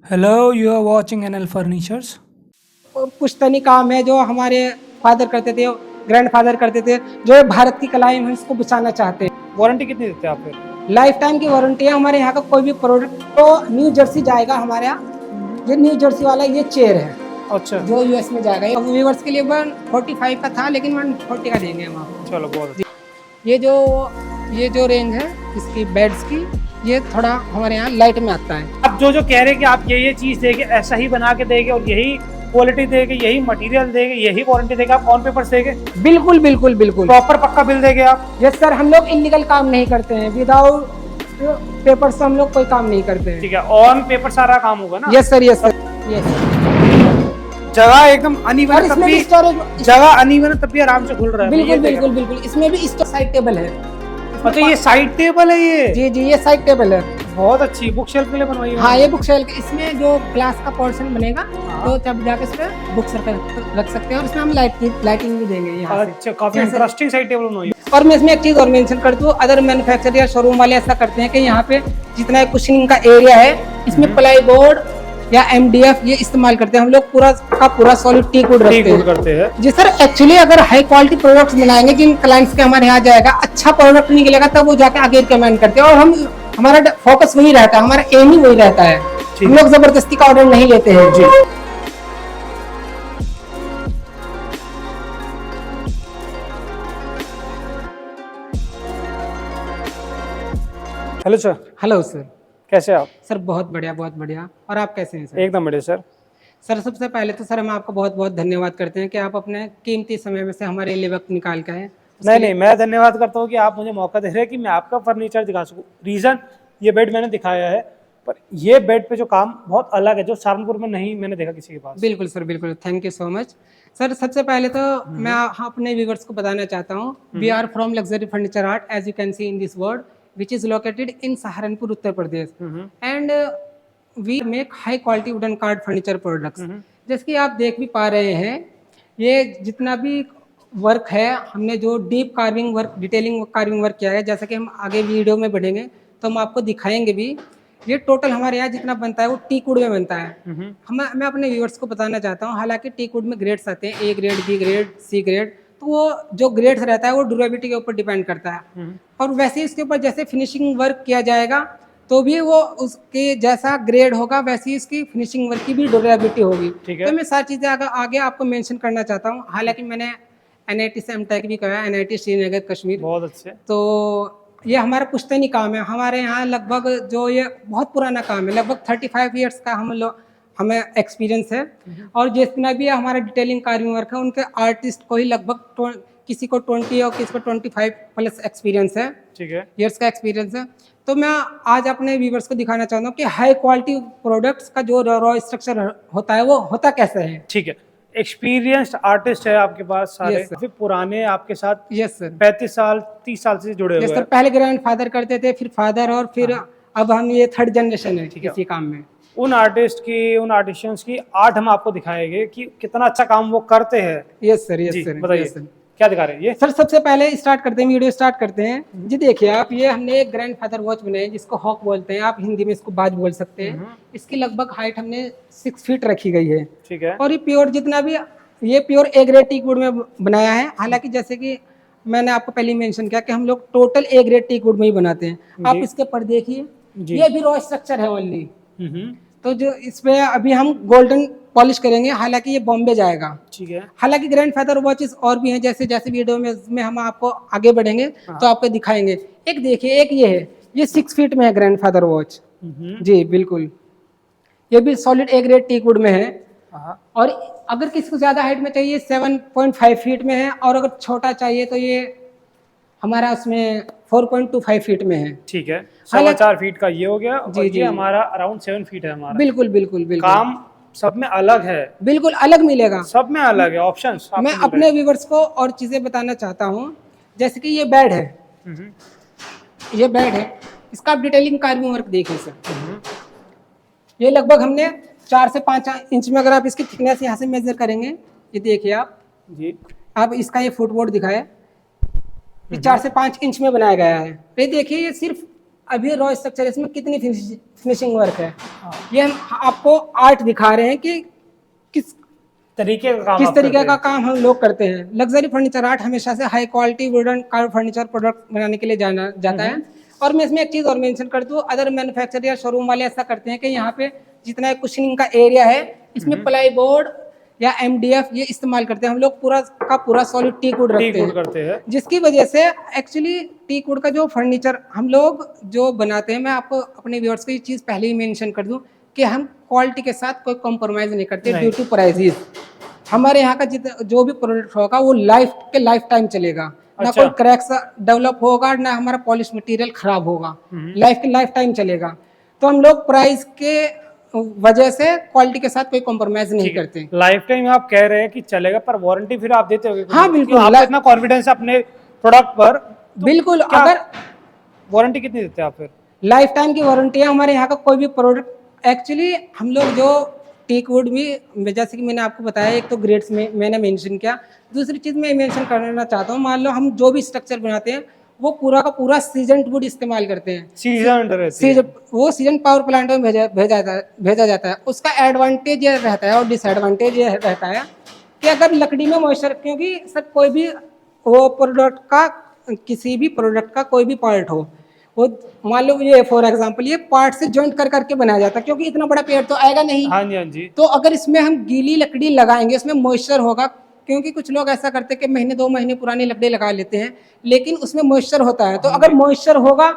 Hello, you are watching NL Furnitures. पुश्तैनी काम है जो हमारे फादर करते थे, ग्रैंड फादर करते थे, जो भारत की कलाएं हम इसको बचाना चाहते हैं। वारंटी कितनी देते हैं आप फिर? लाइफ टाइम की वारंटी है हमारे यहाँ का। कोई भी प्रोडक्ट तो न्यू जर्सी जाएगा हमारे यहाँ। ये न्यू जर्सी वाला ये चेयर है अच्छा, जो यूएस में जाएगा। ये व्यूअर्स के लिए 145 का था लेकिन 140 का देंगे हम आपको। चलो बहुत अच्छा। ये जो रेंज है इसकी बेड्स की, ये थोड़ा हमारे यहाँ लाइट में आता है। आप जो कह रहे हैं कि आप ये चीज देंगे, ऐसा ही बना के देंगे और यही क्वालिटी देंगे, यही मटेरियल देंगे, यही वारंटी देंगे, आप ऑन पेपर्स देंगे? बिल्कुल बिल्कुल बिल्कुल प्रॉपर पक्का बिल देंगे आप? यस सर, हम लोग इलीगल काम नहीं करते हैं। विदाउट पेपर से हम लोग कोई काम नहीं करते हैं। ठीक है, ऑन पेपर सारा काम होगा ना? Yes sir, yes sir, yes. जगह एकदम अनइवन है, तब भी जगह अनइवन है, तब भी आराम से खुल रहा है। बिल्कुल बिल्कुल बिल्कुल। इसमें भी साइड टेबल है। अच्छा, ये साइड टेबल है ये? जी जी, ये साइड टेबल है। बहुत अच्छी बुक शेल्फ के लिए बनवाई है। हाँ, ये बुक शेल्फ, इसमें जो ग्लास का पोर्शन बनेगा तो तब जाके इस पे बुक्स रख सकते हैं और इसमें हम लाइटिंग भी देंगे यहाँ से। अच्छा, काफी इंटरेस्टिंग साइड टेबल बनवाई है। और मैं इसमें एक चीज और मेंशन कर दूं, अदर मैन्युफैक्चरर या शोरूम वाले ऐसा करते हैं कि यहाँ पे जितना कुशनिंग का एरिया है इसमें प्लाई बोर्ड या एमडीएफ ये इस्तेमाल करते हैं। हम लोग पूरा का पूरा सॉलिड टीक वुड करते हैं। जी सर, एक्चुअली अगर हाई क्वालिटी प्रोडक्ट्स बनाएंगे जिन क्लाइंट्स के हमारे यहाँ जाएगा, अच्छा प्रोडक्ट निकलेगा तब वो जाके आगे रिकमेंड करते हैं। और हमारा फोकस वही रहता है, हमारा एम ही वही रहता है। हम लोग जबरदस्ती का ऑर्डर नहीं लेते हैं। जी हेलो सर। हेलो सर, कैसे आप? सर बहुत बढ़िया बहुत बढ़िया। और आप कैसे हैं सर? एकदम बढ़िया सर। सर सबसे पहले तो सर हम आपको बहुत बहुत धन्यवाद करते हैं कि आप अपने कीमती समय में से हमारे लिए वक्त निकाल के आए। नहीं, मैं धन्यवाद करता हूँ कि आप मुझे मौका दे रहे हैं कि मैं आपका फर्नीचर दिखा सकूँ। रीजन, ये बेड मैंने दिखाया है, पर ये बेड पे जो काम बहुत अलग है, जो सहारनपुर में नहीं मैंने देखा किसी के पास। बिल्कुल सर, बिल्कुल, thank you so much sir. सबसे पहले तो मैं अपने व्यूवर्स को बताना चाहता हूँ, we are from luxury furniture art, as you can see in this word, which is located in Saharanpur, Uttar Pradesh, and we make high quality wooden carved furniture products। जैसे कि आप देख भी पा रहे हैं, ये जितना भी वर्क है हमने जो deep carving work, detailing carving work किया है, जैसा कि हम आगे वीडियो में बढ़ेंगे तो हम आपको दिखाएंगे भी। ये टोटल हमारे यहाँ जितना बनता है वो टीक वुड में बनता है। मैं अपने व्यूअर्स को बताना चाहता हूँ, हालांकि टीक वुड में ग्रेड्स आते हैं, A grade, B grade, C grade, तो वो जो ग्रेड्स रहता है वो ड्यूरेबिलिटी के ऊपर डिपेंड करता है। और वैसे ही इसके ऊपर जैसे फिनिशिंग वर्क किया जाएगा तो भी वो उसके जैसा ग्रेड होगा, वैसे ही इसकी फिनिशिंग वर्क की भी ड्यूरेबिलिटी होगी। तो मैं सारी चीज़ें आगे आपको मेंशन करना चाहता हूँ। हालांकि मैंने NIT से एमटेक भी किया है, NIT श्रीनगर कश्मीर। बहुत अच्छे। तो ये हमारा पुश्तैनी काम है। हमारे यहाँ लगभग जो ये बहुत पुराना काम है, लगभग 35 ईयर्स का हमें एक्सपीरियंस है। और जितना भी हमारा डिटेलिंग कार्विंग वर्क है, उनके आर्टिस्ट को ही लगभग किसी को 20 और किसी को 25 प्लस एक्सपीरियंस है। ठीक है, ईयर्स का एक्सपीरियंस है। तो मैं आज अपने व्यूवर्स को दिखाना चाहता हूँ कि हाई क्वालिटी प्रोडक्ट्स का जो रॉ स्ट्रक्चर होता है वो होता कैसे है। ठीक है। एक्सपीरियंस्ड आर्टिस्ट है आपके पास सारे? Yes, फिर पुराने आपके साथ? यस सर, 35 साल 30 साल से जुड़े हुए यस हैं। सर। पहले ग्रैंड फादर करते थे, फिर फादर, और फिर अब हम ये थर्ड जनरेशन है इसी काम में। उन आर्टिशियंस की आर्ट हम आपको दिखाएंगे कि कितना अच्छा काम वो करते हैं। यस सर, यस सर, बताइए क्या दिखा रहे हैं ये? सर सबसे पहले स्टार्ट करते हैं, वीडियो स्टार्ट करते हैं। जी देखिए आप, ये हमने एक ग्रैंड फादर वॉच बनाई जिसको हॉक बोलते हैं, आप हिंदी में इसको बाज बोल सकते हैं। इसकी लगभग हाइट हमने 6 फीट रखी गई है। ठीक है। और ये प्योर, जितना भी ये pure A grade teak wood में बनाया है। हालांकि जैसे कि मैंने आपको पहले मेंशन किया कि हम लोग total A grade teak wood में ही बनाते हैं। आप इसके ऊपर देखिए, ये भी रॉ स्ट्रक्चर है ओनली। तो जो इसमें अभी हम गोल्डन पॉलिश करेंगे, हालांकि ये बॉम्बे जाएगा। ठीक है। हालांकि ग्रैंड फादर वॉचेस और भी हैं, जैसे जैसे वीडियो में हम आपको आगे बढ़ेंगे तो आपको दिखाएंगे। एक देखिए, एक ये है, ये 6 फीट में है ग्रैंड फादर वॉच। जी बिल्कुल, ये भी solid A grade teak wood में है। और अगर किसी को ज्यादा हाइट में चाहिए 7.5 फीट में है, और अगर छोटा चाहिए तो ये हमारा उसमें 4.25 फीट में है। ठीक है, 4.25 फीट का ये हो गया। जी जी, हमारा अराउंड 7 फीट है हमारा। बिल्कुल बिल्कुल बिल्कुल। काम सब में अलग है, बिल्कुल अलग मिलेगा, सब में अलग है ऑप्शंस। मैं अपने व्यूवर्स को और चीजें बताना चाहता हूँ। जैसे कि ये बेड है, ये बेड है, इसका आप डिटेलिंग कार्विंग वर्क देखिए सर। ये लगभग हमने 4 से 5 इंच में, अगर आप इसकी थिकनेस यहाँ से मेजर करेंगे, ये देखिए आप जी, आप इसका ये फुटबोर्ड दिखाए, ये 4 से 5 इंच में बनाया गया है। ये देखिए, ये सिर्फ अभी रॉ स्ट्रक्चर इसमें कितनी फिनिशिंग वर्क है, ये हम आपको आर्ट दिखा रहे हैं कि किस तरीके का काम किस आप तरीके करते का हैं। काम हम लोग करते हैं। लग्जरी फर्नीचर आर्ट हमेशा से high quality wooden curve furniture product बनाने के लिए जाना जाता है। और मैं इसमें एक चीज़ और मेंशन कर दूं, अदर मैन्युफैक्चरर या शोरूम वाले ऐसा करते हैं कि यहाँ पे जितना कुशनिंग का एरिया है इसमें प्लाई बोर्ड या MDF ये इस्तेमाल करते हैं। हम लोग पूरा का पूरा सॉलिड टीक वुड रखते टीक वुड हैं, करते हैं। जिसकी वजह से एक्चुअली टीक वुड का जो फर्नीचर हम लोग जो बनाते हैं, मैं आपको अपने व्यूअर्स को ये चीज़ पहले ही मेंशन कर दूं कि हम क्वालिटी के साथ कोई कॉम्प्रोमाइज़ नहीं करते ड्यू टू प्राइसेस। हमारे यहाँ का जो भी प्रोडक्ट होगा वो लाइफ टाइम चलेगा, ना अच्छा। कोई क्रैक्स डेवलप होगा, ना हमारा पॉलिश मटेरियल खराब होगा, लाइफ टाइम चलेगा। तो हम लोग प्राइस के वजह से क्वालिटी के साथ कोई कॉम्प्रोमाइज नहीं करते। लाइफ टाइम आप कह रहे हैं कि चलेगा, पर वारंटी फिर आप देते होगे? हाँ, बिल्कुल। आपका इतना कॉन्फिडेंस है अपने प्रोडक्ट पर, बिल्कुल। क्या अगर वारंटी कितनी देते हैं आप फिर? लाइफ टाइम की वारंटी है हमारे यहाँ का कोई भी प्रोडक्ट। एक्चुअली हम लोग जो टीक वुड भी, जैसे कि मैंने आपको बताया, एक तो ग्रेड्स में मैंने मेंशन किया, दूसरी चीज़ मैं मेंशन करना चाहता हूँ, मान लो हम जो भी स्ट्रक्चर बनाते हैं वो पूरा का पूरा सीजन वुड इस्तेमाल करते हैं। वो सीजन पावर प्लांट में भेजा जाता है। उसका एडवांटेज ये रहता है और डिसएडवांटेज ये रहता है कि अगर लकड़ी में मॉइस्चर, क्योंकि सर कोई भी वो प्रोडक्ट का, किसी भी प्रोडक्ट का कोई भी पार्ट हो, वो मान लो ये फॉर एग्जांपल ये पार्ट से जॉइंट कर करके बनाया जाता है, क्योंकि इतना बड़ा पेड़ तो आएगा नहीं। हाँ जी, हाँ जी। तो अगर इसमें हम गीली लकड़ी लगाएंगे, उसमें मॉइस्चर होगा, क्योंकि कुछ लोग ऐसा करते हैं कि महीने 2 महीने पुरानी लकड़ी लगा लेते हैं, लेकिन उसमें मॉइस्चर होता है। तो अगर मॉइस्चर होगा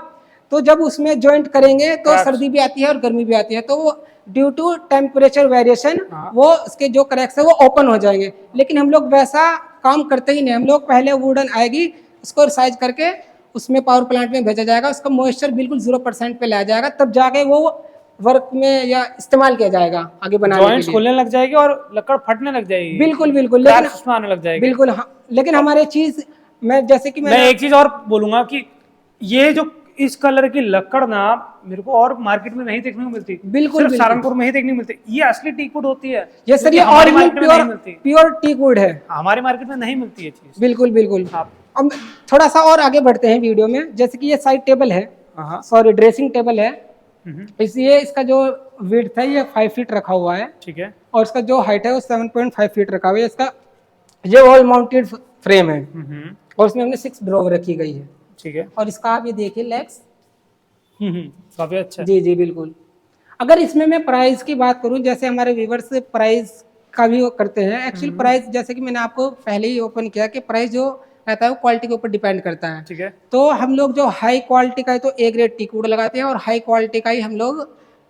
तो जब उसमें जॉइंट करेंगे तो सर्दी भी आती है और गर्मी भी आती है, तो वो ड्यू टू टेम्परेचर वेरिएशन वो उसके जो क्रैक्स है वो ओपन हो जाएंगे। लेकिन हम लोग वैसा काम करते ही नहीं। हम लोग पहले वुडन आएगी, उसको साइज करके उसमें पावर प्लांट में भेजा जाएगा, उसका मॉइस्चर बिल्कुल 0% पे लाया जाएगा, तब जाके वो वर्क में या इस्तेमाल किया जाएगा आगे बनाने के जॉइंट्स लिए। खुलने लग जाएगी और लकड़ फटने लग जाएगी। बिल्कुल बिल्कुल, क्रैक्स उसमें आने लग जाएगी। बिल्कुल हाँ। लेकिन हमारे चीज मैं जैसे कि मैं एक चीज और बोलूंगा कि ये जो इस कलर की लकड़ ना मेरे को और मार्केट में नहीं देखने को मिलती। बिल्कुल, सिर्फ बिल्कुल। सहारनपुर में ही देखने को मिलती। ये असली टीक वुड होती है। ये सर, ये हमारी ओरिजिनल मार्केट में नहीं मिलती। प्योर टीक वुड है। हमारी मार्केट में नहीं मिलती ये चीज। बिल्कुल बिल्कुल। आप अब थोड़ा सा और आगे बढ़ते हैं वीडियो में। जैसे कि ये साइड टेबल है, हाँ, सॉरी ड्रेसिंग टेबल है। इसलिए इसका जो विड्थ है ये 5 फीट रखा हुआ है, ठीक है। और इसका जो हाइट है वो 7.5 फीट रखा हुआ है। इसका ये वॉल माउंटेड फ्रेम है, और इसमें हमने 6 ड्रॉवर रखी गई है। ठीक है। और इसका आप ये देखिए लेग्स, काफी अच्छा है। जी जी बिल्कुल। अगर इसमें मैं प्राइस की बात करूं, जैसे हमारे व्यूवर्स प्राइस का भी वो करते हैं। एक्चुअली प्राइस जैसे कि मैंने आपको पहले ही ओपन किया कि प्राइस जो रहता है वो क्वालिटी के ऊपर डिपेंड करता है। ठीक है। तो हम लोग जो हाई क्वालिटी का है तो A ग्रेड टीक वुड लगाते हैं, और हाई क्वालिटी का ही हम लोग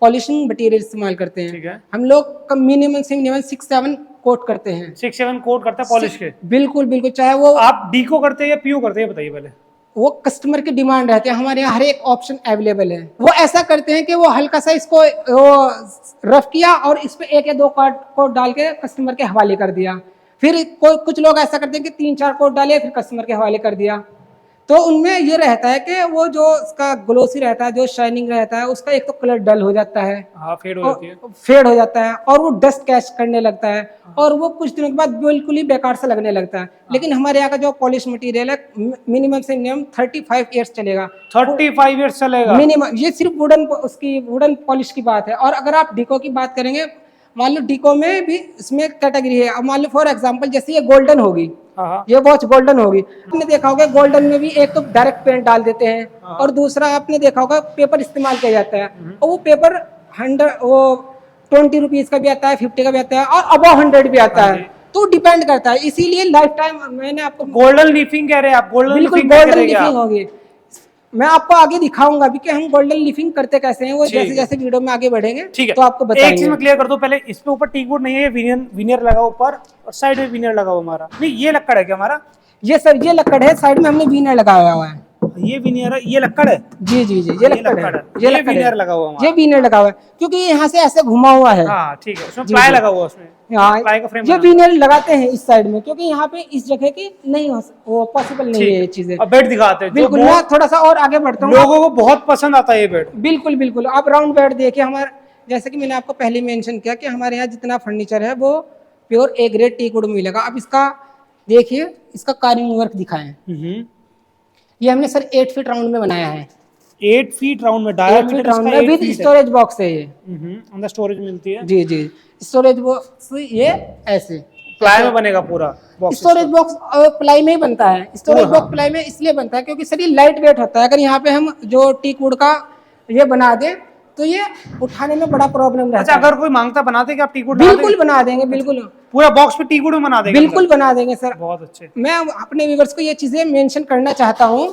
पॉलिशिंग मटेरियल इस्तेमाल करते हैं। ठीक है। हम लोग मिनिमम से मिनिमम 6-7 कोट करते हैं। 6-7 कोट करता है पॉलिश के? बिल्कुल बिल्कुल। चाहे वो आप डीको करते हैं या पीओ करते हैं, बताइए पहले। वो कस्टमर की डिमांड रहती है, हमारे यहाँ हर एक ऑप्शन अवेलेबल है। वो ऐसा करते हैं कि वो हल्का सा इसको वो रफ किया और इस पे 1 या 2 कोट डाल के कस्टमर के हवाले कर दिया। फिर कुछ लोग ऐसा करते हैं कि 3-4 कोट डाले फिर कस्टमर के हवाले कर दिया। तो उनमें ये रहता है कि वो जो उसका ग्लोसी रहता है, जो शाइनिंग रहता है, उसका एक तो कलर डल हो जाता है, हाँ, फेड हो जाती है। फेड हो जाता है, और वो डस्ट कैच करने लगता है, और वो कुछ दिनों के बाद बिल्कुल ही बेकार सा लगने लगता है। लेकिन हमारे यहाँ का जो पॉलिश मटेरियल है मिनिमम से मिनिमम 35 ईयर्स चलेगा। 35 ईयर्स चलेगा मिनिमम। ये सिर्फ वुडन पॉलिश की बात है। और अगर आप डीको की बात करेंगे, मान लो डीको में भी इसमें कैटेगरी है। अब मान लो फॉर एग्जांपल जैसे ये गोल्डन होगी, हाँ, ये वॉच गोल्डन होगी, आपने देखा होगा गोल्डन में भी एक तो डायरेक्ट पेंट डाल देते हैं, और दूसरा आपने देखा होगा पेपर इस्तेमाल किया जाता है, और वो पेपर 20 रुपीज का भी आता है, 50 का भी आता है, और अबव 100 भी आता है। तो डिपेंड करता है। इसीलिए लाइफ टाइम मैंने आपको गोल्डन लीफिंग कह रहे हैं आप? गोल्डन बिल्कुल लीफिंग गोल्डन लीफिंग होगी। मैं आपको आगे दिखाऊंगा भी कि हम गोल्डन लीफिंग करते कैसे हैं, वो जैसे जैसे वीडियो में आगे बढ़ेंगे ठीक है तो आपको एक चीज बताएंगे। मैं क्लियर कर दूं पहले, इस पे ऊपर टीक वुड नहीं है, विनियर लगा हुआ ऊपर, और साइड में विनियर लगा हुआ हमारा। नहीं, ये लक्कड़ है क्या हमारा? ये सर ये लक्कड़ है, साइड में हमने वीनर लगाया हुआ है। ये विनियर है, ये लक्कड़ है? जी जी जी, ये लक्कड़ है, ये विनियर लगा हुआ हमारा। ये वीनर लगा हुआ है, क्योंकि यहाँ से ऐसे घुमा हुआ है। हाँ ठीक है, उसमें प्लाई लगा हुआ, उसमें हाँ, प्लाई का फ्रेम ये वीनर लगाते हैं इस साइड में, क्योंकि यहाँ पे इस जगह की नहीं वो पॉसिबल नहीं है ये चीजें। और बेड दिखाते हैं बिल्कुल। मैं थोड़ा सा और आगे बढ़ता हूँ। लोगों को बहुत पसंद आता है ये बेड। बिल्कुल बिल्कुल। आप राउंड बेड देखिए हमारे, जैसे कि मैंने आपको पहले मेंशन किया कि हमारे यहाँ जितना फर्नीचर है वो pure A grade teak wood मिलेगा। अब इसका देखिए, इसका कार्विंग वर्क दिखाएं। ये हमने सर 8 फीट राउंड में बनाया है। 8 फीट राउंड में 8 डायमीटर फीट राउंड इसका में 8 विद फीट है। स्टोरेज बॉक्स है ये। अंदर स्टोरेज मिलती है। जी जी, स्टोरेज बॉक्स ये ऐसे प्लाई में बनेगा पूरा बॉक्स। स्टोरेज बॉक्स प्लाई में ही बनता है। स्टोरेज हाँ। बॉक्स प्लाई में इसलिए बनता है क्योंकि सर ये लाइट वेट होता है। अगर यहाँ पे हम जो टीक वुड का ये बना दें तो ये उठाने में बड़ा प्रॉब्लम रहता अच्छा, है। अगर कोई मांगता बनाते कि आप टीक वुड बना बिल्कुल देंगे? बना देंगे, बिल्कुल पूरा बॉक्स पे टीक वुड में बना देंगे बिल्कुल अंदर? बना देंगे सर। बहुत अच्छे। मैं अपने व्यूअर्स को ये चीजें मेंशन करना चाहता हूँ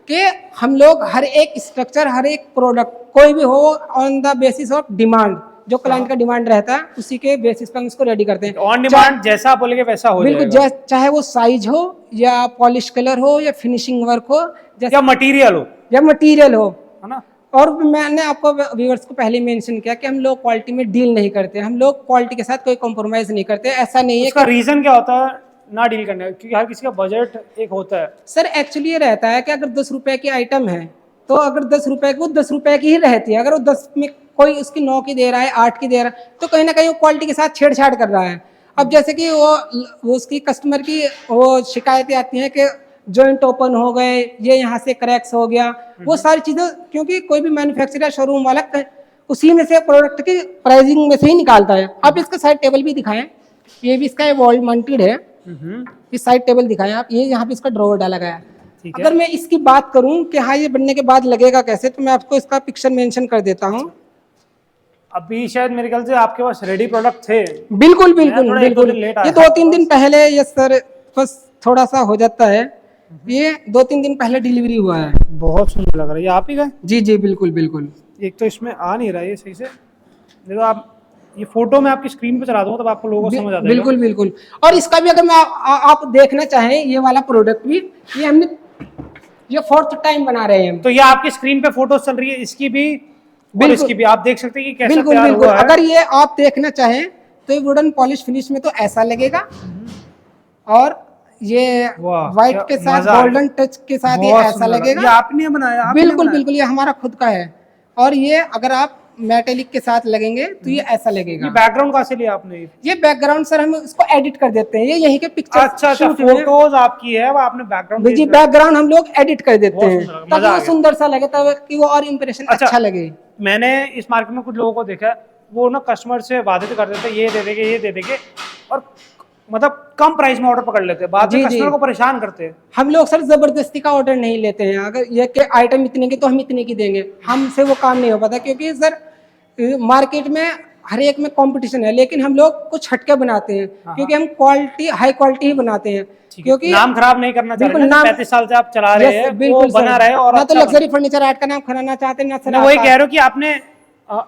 कि हम लोग हर एक स्ट्रक्चर, हर एक प्रोडक्ट कोई भी हो on the basis of demand, जो क्लाइंट का डिमांड रहता है उसी के बेसिस पर हम इसको रेडी करते हैं। ऑन डिमांड जैसा आप बोलेंगे वैसा हो बिल्कुल, जाएगा। चाहे वो साइज हो या पॉलिश कलर हो या फिनिशिंग वर्क हो या मटेरियल हो, या मटेरियल हो, है ना? और मैंने आपको व्यूअर्स को पहले मेंशन किया कि हम लोग क्वालिटी में डील नहीं करते, हम लोग क्वालिटी के साथ कोई कॉम्प्रोमाइज नहीं करते। ऐसा नहीं है उसका रीजन क्या होता है ना डील करने का? क्योंकि हर किसी का बजट एक होता है। सर एक्चुअली ये रहता है कि अगर 10 रुपए की आइटम है तो अगर 10 रुपए की, वो 10 रुपए की ही रहती है। अगर वो 10 में कोई उसकी 9 की दे रहा है, 8 की दे रहा है, तो कहीं ना कहीं वो क्वालिटी के साथ छेड़छाड़ कर रहा है। अब जैसे कि वो उसकी कस्टमर की वो शिकायतें आती हैं कि जॉइंट ओपन हो गए, ये यहाँ से क्रैक्स हो गया, वो सारी चीजें, क्योंकि कोई भी मैन्युफैक्चरर शोरूम वाला उसी में से प्रोडक्ट की प्राइसिंग में से ही निकालता है। आप इसका साइड टेबल भी दिखाएं, ये भी इसका वॉल माउंटेड है। इस साइड टेबल दिखाएं आप, ये यहाँ पे इसका ड्रॉवर डाला गया है। ठीक है। अगर मैं इसकी बात करूं कि हाँ ये बनने के बाद लगेगा कैसे, तो मैं आपको इसका पिक्चर मेंशन कर देता हूं। अभी शायद मेरे ख्याल से आपके पास रेडी प्रोडक्ट थे। बिल्कुल बिल्कुल थोड़ा बिल्कुल, 1-2 दिन लेट आया ये 2-3 दिन पहले, ये सर बस थोड़ा सा हो जाता है, ये 2-3 दिन पहले डिलीवरी हुआ है। बहुत सुंदर लग रहा है। ये आप ही का है? जी जी बिल्कुल बिल्कुल। एक तो इसमें आ नहीं रहा है ये सही से, देखो आप ये फोटो मैं आपकी स्क्रीन पे चला दूंगा तब आपको लोगों को समझ आ जाएगा। बिल्कुल बिल्कुल। और इसका भी अगर मैं आप देखना चाहें, ये वाला प्रोडक्ट भी ये हमने ये 4th टाइम बना रहे हैं हम। तो ये आपकी स्क्रीन पे फोटोज चल रही है, इसकी भी और बिल्कुल। इसकी भी आप देख सकते हैं कि कैसा बिल्कुल तैयार बिल्कुल, हुआ है। अगर ये आप देखना चाहें तो ये वुडन पॉलिश फिनिश में तो ऐसा लगेगा, और ये वाह, व्हाइट क्या के साथ मजा आ गोल्डन टच के साथ ये बहुत ऐसा सुंदर लगा। लगेगा। ये आपने बनाया? आपने बिल्कुल बनाया? बिल्कुल, ये हमारा खुद का है। और ये अगर आप मेटेलिक के साथ लगेंगे तो ये ऐसा लगेगा। ये बैकग्राउंड कहाँ से लिया आपने? ये बैकग्राउंड सर हम इसको एडिट कर देते हैं, ये यहीं के पिक्चर अच्छा अच्छा, फोटोज आपकी है वो आपने बैकग्राउंड जी, बैकग्राउंड हम लोग एडिट कर देते बहुत हैं सुंदर, ताकि मजा आ वो गया। सुंदर सा लगे, ताकि वो और इम्प्रेशन अच्छा। अच्छा लगे। मैंने इस मार्केट में कुछ लोगों को देखा है, वो ना कस्टमर से वादे तो कर देते हैं, ये दे देंगे ये दे देंगे, और मतलब कम प्राइस में ऑर्डर पकड़ लेते हैं, बाद में जी, कस्टमर जी। को परेशान करते हैं। हम लोग सर जबरदस्ती का ऑर्डर नहीं लेते हैं। अगर ये के आइटम इतने की तो हम इतने की देंगे, हमसे वो काम नहीं हो पाता, क्योंकि सर मार्केट में हर एक में कंपटीशन है, लेकिन हम लोग कुछ हटके बनाते हैं क्योंकि हम क्वालिटी, हाई क्वालिटी ही बनाते हैं। क्योंकि नाम खराब नहीं करना चाह बिल्कुल रहे, नाम- 35 साल से आप चला रहे हैं, वो बिल्कुल बना रहे और ना तो अच्छा लग्जरी फर्नीचर आर्ट का नाम खराना चाहते हैं ना सर। मैं वही कह रहा हूँ कि आपने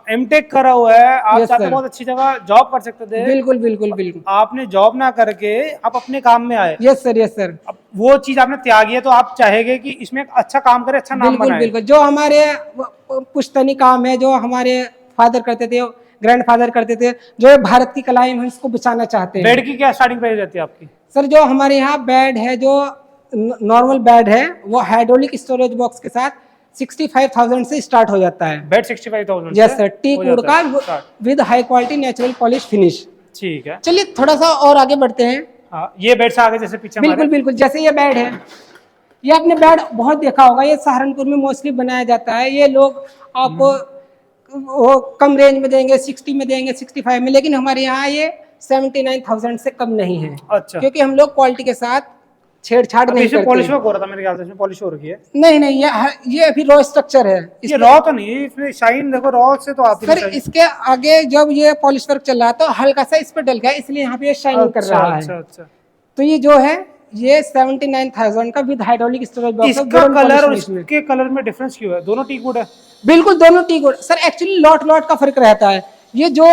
एमटेक करा हुआ है, आप Yes, चाहते sir. बहुत अच्छी जगह जॉब कर सकते थे, बिल्कुल बिल्कुल बिल्कुल। आपने जॉब ना करके आप अपने काम में आए। Yes sir, yes sir. अब वो चीज आपने त्यागी है, तो आप चाहेंगे कि इसमें एक अच्छा काम करे, अच्छा नाम बिल्कुल बनाए। बिल्कुल, जो हमारे पुश्तनी काम है, जो हमारे फादर करते थे, ग्रैंड फादर करते थे, जो भारत की कला है, हम इसको बचाना चाहते हैं। बेड की क्या स्टार्टिंग प्राइस रहती है आपकी? सर जो हमारे यहाँ बेड है, जो नॉर्मल बेड है, वो हाइड्रोलिक स्टोरेज बॉक्स के साथ 65,000 से स्टार्ट हो जाता है। Bed 65,000 yes sir, teak wood का start। With high quality natural polish finish. ठीक है। चलिए थोड़ा सा और आगे बढ़ते हैं। हाँ, ये बेड से आगे जैसे पीछे बिल्कुल बिल्कुल, जैसे ये बेड है, ये आपने बेड बहुत देखा होगा, ये सहारनपुर में मोस्टली बनाया जाता है। ये लोग आपको वो कम रेंज में देंगे, 60 में देंगे, 65 में, लेकिन हमारे यहाँ ये 79,000 से कम नहीं है। अच्छा, क्योंकि हम लोग क्वालिटी के साथ छेड़छाड़ नहीं इसमें करते। पॉलिश वर्क हो रहा था मेरे ख्याल से, इसमें पॉलिश हो रखी है। नहीं नहीं, ये अभी रॉ स्ट्रक्चर है। ये रॉ तो नहीं है, इसमें शाइन देखो, रॉ से तो आती सर नहीं इसके आगे जब ये पॉलिश वर्क चल रहा है तो हल्का सा इस पे डल गया, इसलिए यहाँ पे ये शाइनिंग कर अच्छा, रहा अच्छा है। अच्छा। तो ये जो है ये 79,000 का विद हाइड्रोलिक स्टोरेज बॉक्स है, इसका wooden कलर polish और finish में। इसके कलर में डिफरेंस क्यों है? दोनों टीक वुड है। बिल्कुल दोनों teak wood sir, actually lot lot का फर्क रहता है। ये जो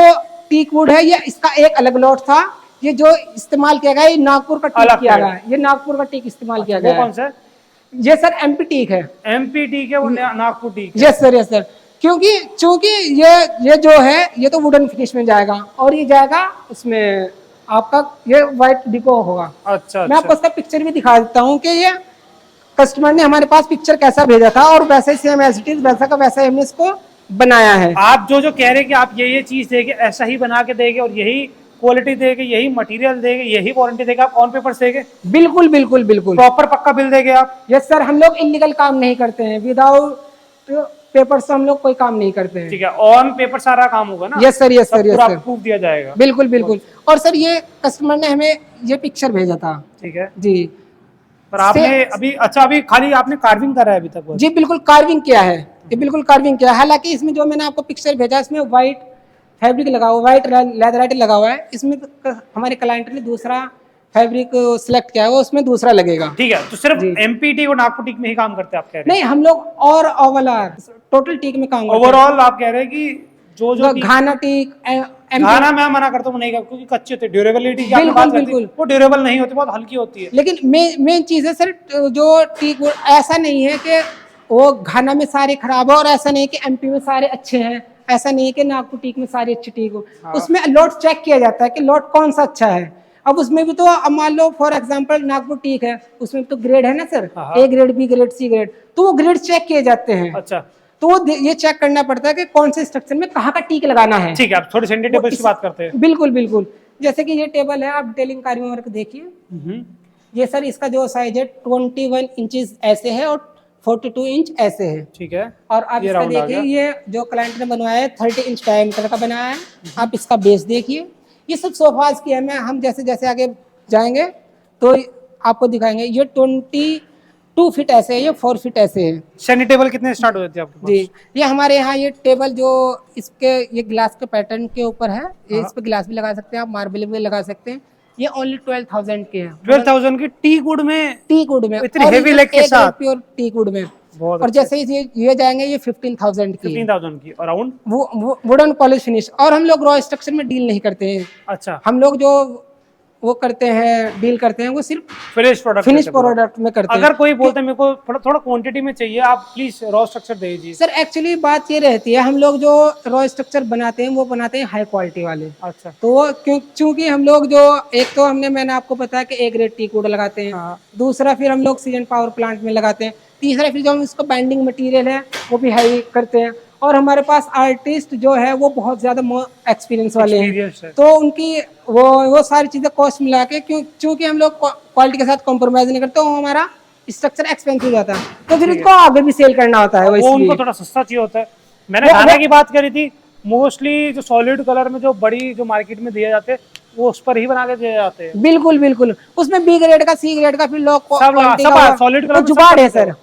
टीक वुड है, ये इसका एक अलग लॉट था, ये जो इस्तेमाल किया गया, ये नागपुर का टीक अलग किया है। गया है, ये नागपुर का टीक इस्तेमाल किया वो गया है। कौन सा है? ये सर एमपी टीक है। एमपी टीक है, वो नागपुर टीक है। Yes sir, yes sir. क्योंकि ये जो है, ये तो वुडन फिनिश में जाएगा, और ये जाएगा उसमें आपका ये व्हाइट डिको होगा। अच्छा, मैं आपको इसका पिक्चर भी दिखा देता हूँ कि ये कस्टमर ने हमारे पास पिक्चर कैसा भेजा था, और वैसे सेम एज इट इज वैसा का वैसा हमने इसको बनाया है। आप जो कह रहे हैं कि आप ये चीज देंगे, ऐसा ही बना के देंगे, और यही क्वालिटी देंगे, यही मटेरियल देंगे, यही वारंटी देंगे, आप ऑन पेपर देंगे? बिल्कुल बिल्कुल बिल्कुल। प्रॉपर पक्का बिल देंगे आप? यस सर, हम लोग इलीगल काम नहीं करते हैं। विदाउट पेपर से हम लोग कोई काम नहीं करते हैं। ठीक है, ऑन पेपर सारा काम होगा ना? Yes sir, yes sir, yes sir, proof दिया जाएगा। बिल्कुल बिल्कुल। और सर ये कस्टमर ने हमें ये पिक्चर भेजा था। ठीक है जी। पर आपने अभी अच्छा अभी खाली आपने कार्विंग करा है अभी तक? जी बिल्कुल कार्विंग किया है, ये बिल्कुल कार्विंग किया है। हालांकि इसमें जो मैंने आपको पिक्चर भेजा इसमें व्हाइट फैब्रिक लगा हुआ, व्हाइट लेदराइट लगा हुआ है। इसमें हमारे क्लाइंट ने दूसरा फैब्रिक सिलेक्ट किया है, वो उसमें दूसरा लगेगा। ठीक है, तो सिर्फ एमपी और नागपुर टीक में ही काम करते हैं आप कह रहे हैं? नहीं, हम लोग और ओवरऑल टोटल टीक में काम करते हैं। ओवरऑल आप कह रहे हैं कि जो घाना टीक घाना मैं मना करता हूँ, नहीं कर, क्योंकि कच्चे होते, ड्यूरेबिलिटी की आपने बात करते हैं, वो ड्यूरेबल नहीं होती, बहुत हल्की होती है। लेकिन मेन चीज है सर, जो टीक ऐसा नहीं है कि वो घाना में सारे खराब हो, और ऐसा नहीं कि एमपी में सारे अच्छे हैं, ऐसा नहीं है कि नागपुर टीक में सारी अच्छी टीक हो। उसमें लॉट चेक किया जाता है कि लॉट कौन सा अच्छा है। अब उसमें भी तो अब मान लो फॉर एग्जांपल नागपुर टीक है, उसमें तो ग्रेड है ना sir, A grade, B grade, C grade, तो वो ग्रेड चेक किए जाते हैं। अच्छा, तो वो ये चेक करना पड़ता है कि कौन से स्ट्रक्चर में कहाँ का टीक लगाना है। ठीक है, आप थोड़ी सेंटर टेबल की बात करते हैं। बिल्कुल बिल्कुल। जैसे कि ये टेबल है, आप डिटेलिंग कार्विंग वर्क देखिए। ये सर इसका जो साइज है 21 इंचेस ऐसे है और 42 इंच ऐसे है। ठीक है, और आप इसका देखिए, ये जो क्लाइंट ने बनवाया है 30 इंच डायमीटर का बनाया है। आप इसका बेस देखिए, ये सब सोफाज की है। मैं हम जैसे जैसे आगे जाएंगे तो आपको दिखाएंगे। ये 22 फीट ऐसे है, ये 4 फीट ऐसे है। सेंटर टेबल कितने स्टार्ट हो जाते हैं आपके पास? जी, ये हमारे यहाँ ये टेबल जो इसके ये ग्लास के पैटर्न के ऊपर है, ये इस पे ग्लास भी लगा सकते हैं आप, मार्बल भी लगा सकते हैं। ये ओनली 12,000 के है। 12,000 की टीक वुड में? टीक वुड में, इतनी हेवी लेग के साथ प्योर टीक वुड में। बहुत और जैसे ये जाएंगे ये 15,000 की, 15,000 की अराउंड, वो वुडन पॉलिश फिनिश। और हम लोग रॉ स्ट्रक्चर में डील नहीं करते हैं। अच्छा, हम लोग जो वो करते हैं, डील करते हैं, वो सिर्फ फिनिश प्रोडक्ट में करते हैं। अगर कोई बोलते हैं मेरे को थोड़ा क्वांटिटी में चाहिए, आप प्लीज रॉ स्ट्रक्चर दे दीजिए। सर एक्चुअली बात ये रहती है, हम लोग जो रॉ स्ट्रक्चर बनाते हैं वो बनाते हैं हाई क्वालिटी वाले। अच्छा, तो वो क्योंकि हम लोग जो एक तो मैंने आपको बताया कि ए ग्रेड टीक वुड लगाते हैं, दूसरा फिर हम लोग सीजन पावर प्लांट में लगाते हैं, तीसरा फिर जो हम इसका बाइंडिंग मटेरियल है वो भी हाई करते हैं। और हमारे पास आर्टिस्ट जो है वो बहुत ज्यादा एक्सपीरियंस वाले हैं, तो उनकी वो सारी चीजें कॉस्ट मिला के, क्योंकि हम लोग क्वालिटी के साथ कॉम्प्रोमाइज नहीं करते, वो हमारा स्ट्रक्चर एक्सपेंसिव जाता है, तो फिर उसको आगे भी सेल करना होता है। वो उनको थोड़ा सस्ता चाहिए होता है। मैंने खाने की बात करी थी, मोस्टली जो सॉलिड कलर में जो बड़ी जो मार्केट में दिए जाते हैं वो उस पर ही बना के दिए जाते हैं। बिल्कुल बिल्कुल, उसमें बी ग्रेड का, सी ग्रेड का, फिर लोग सॉलिड कलर जुगाड़ है सर,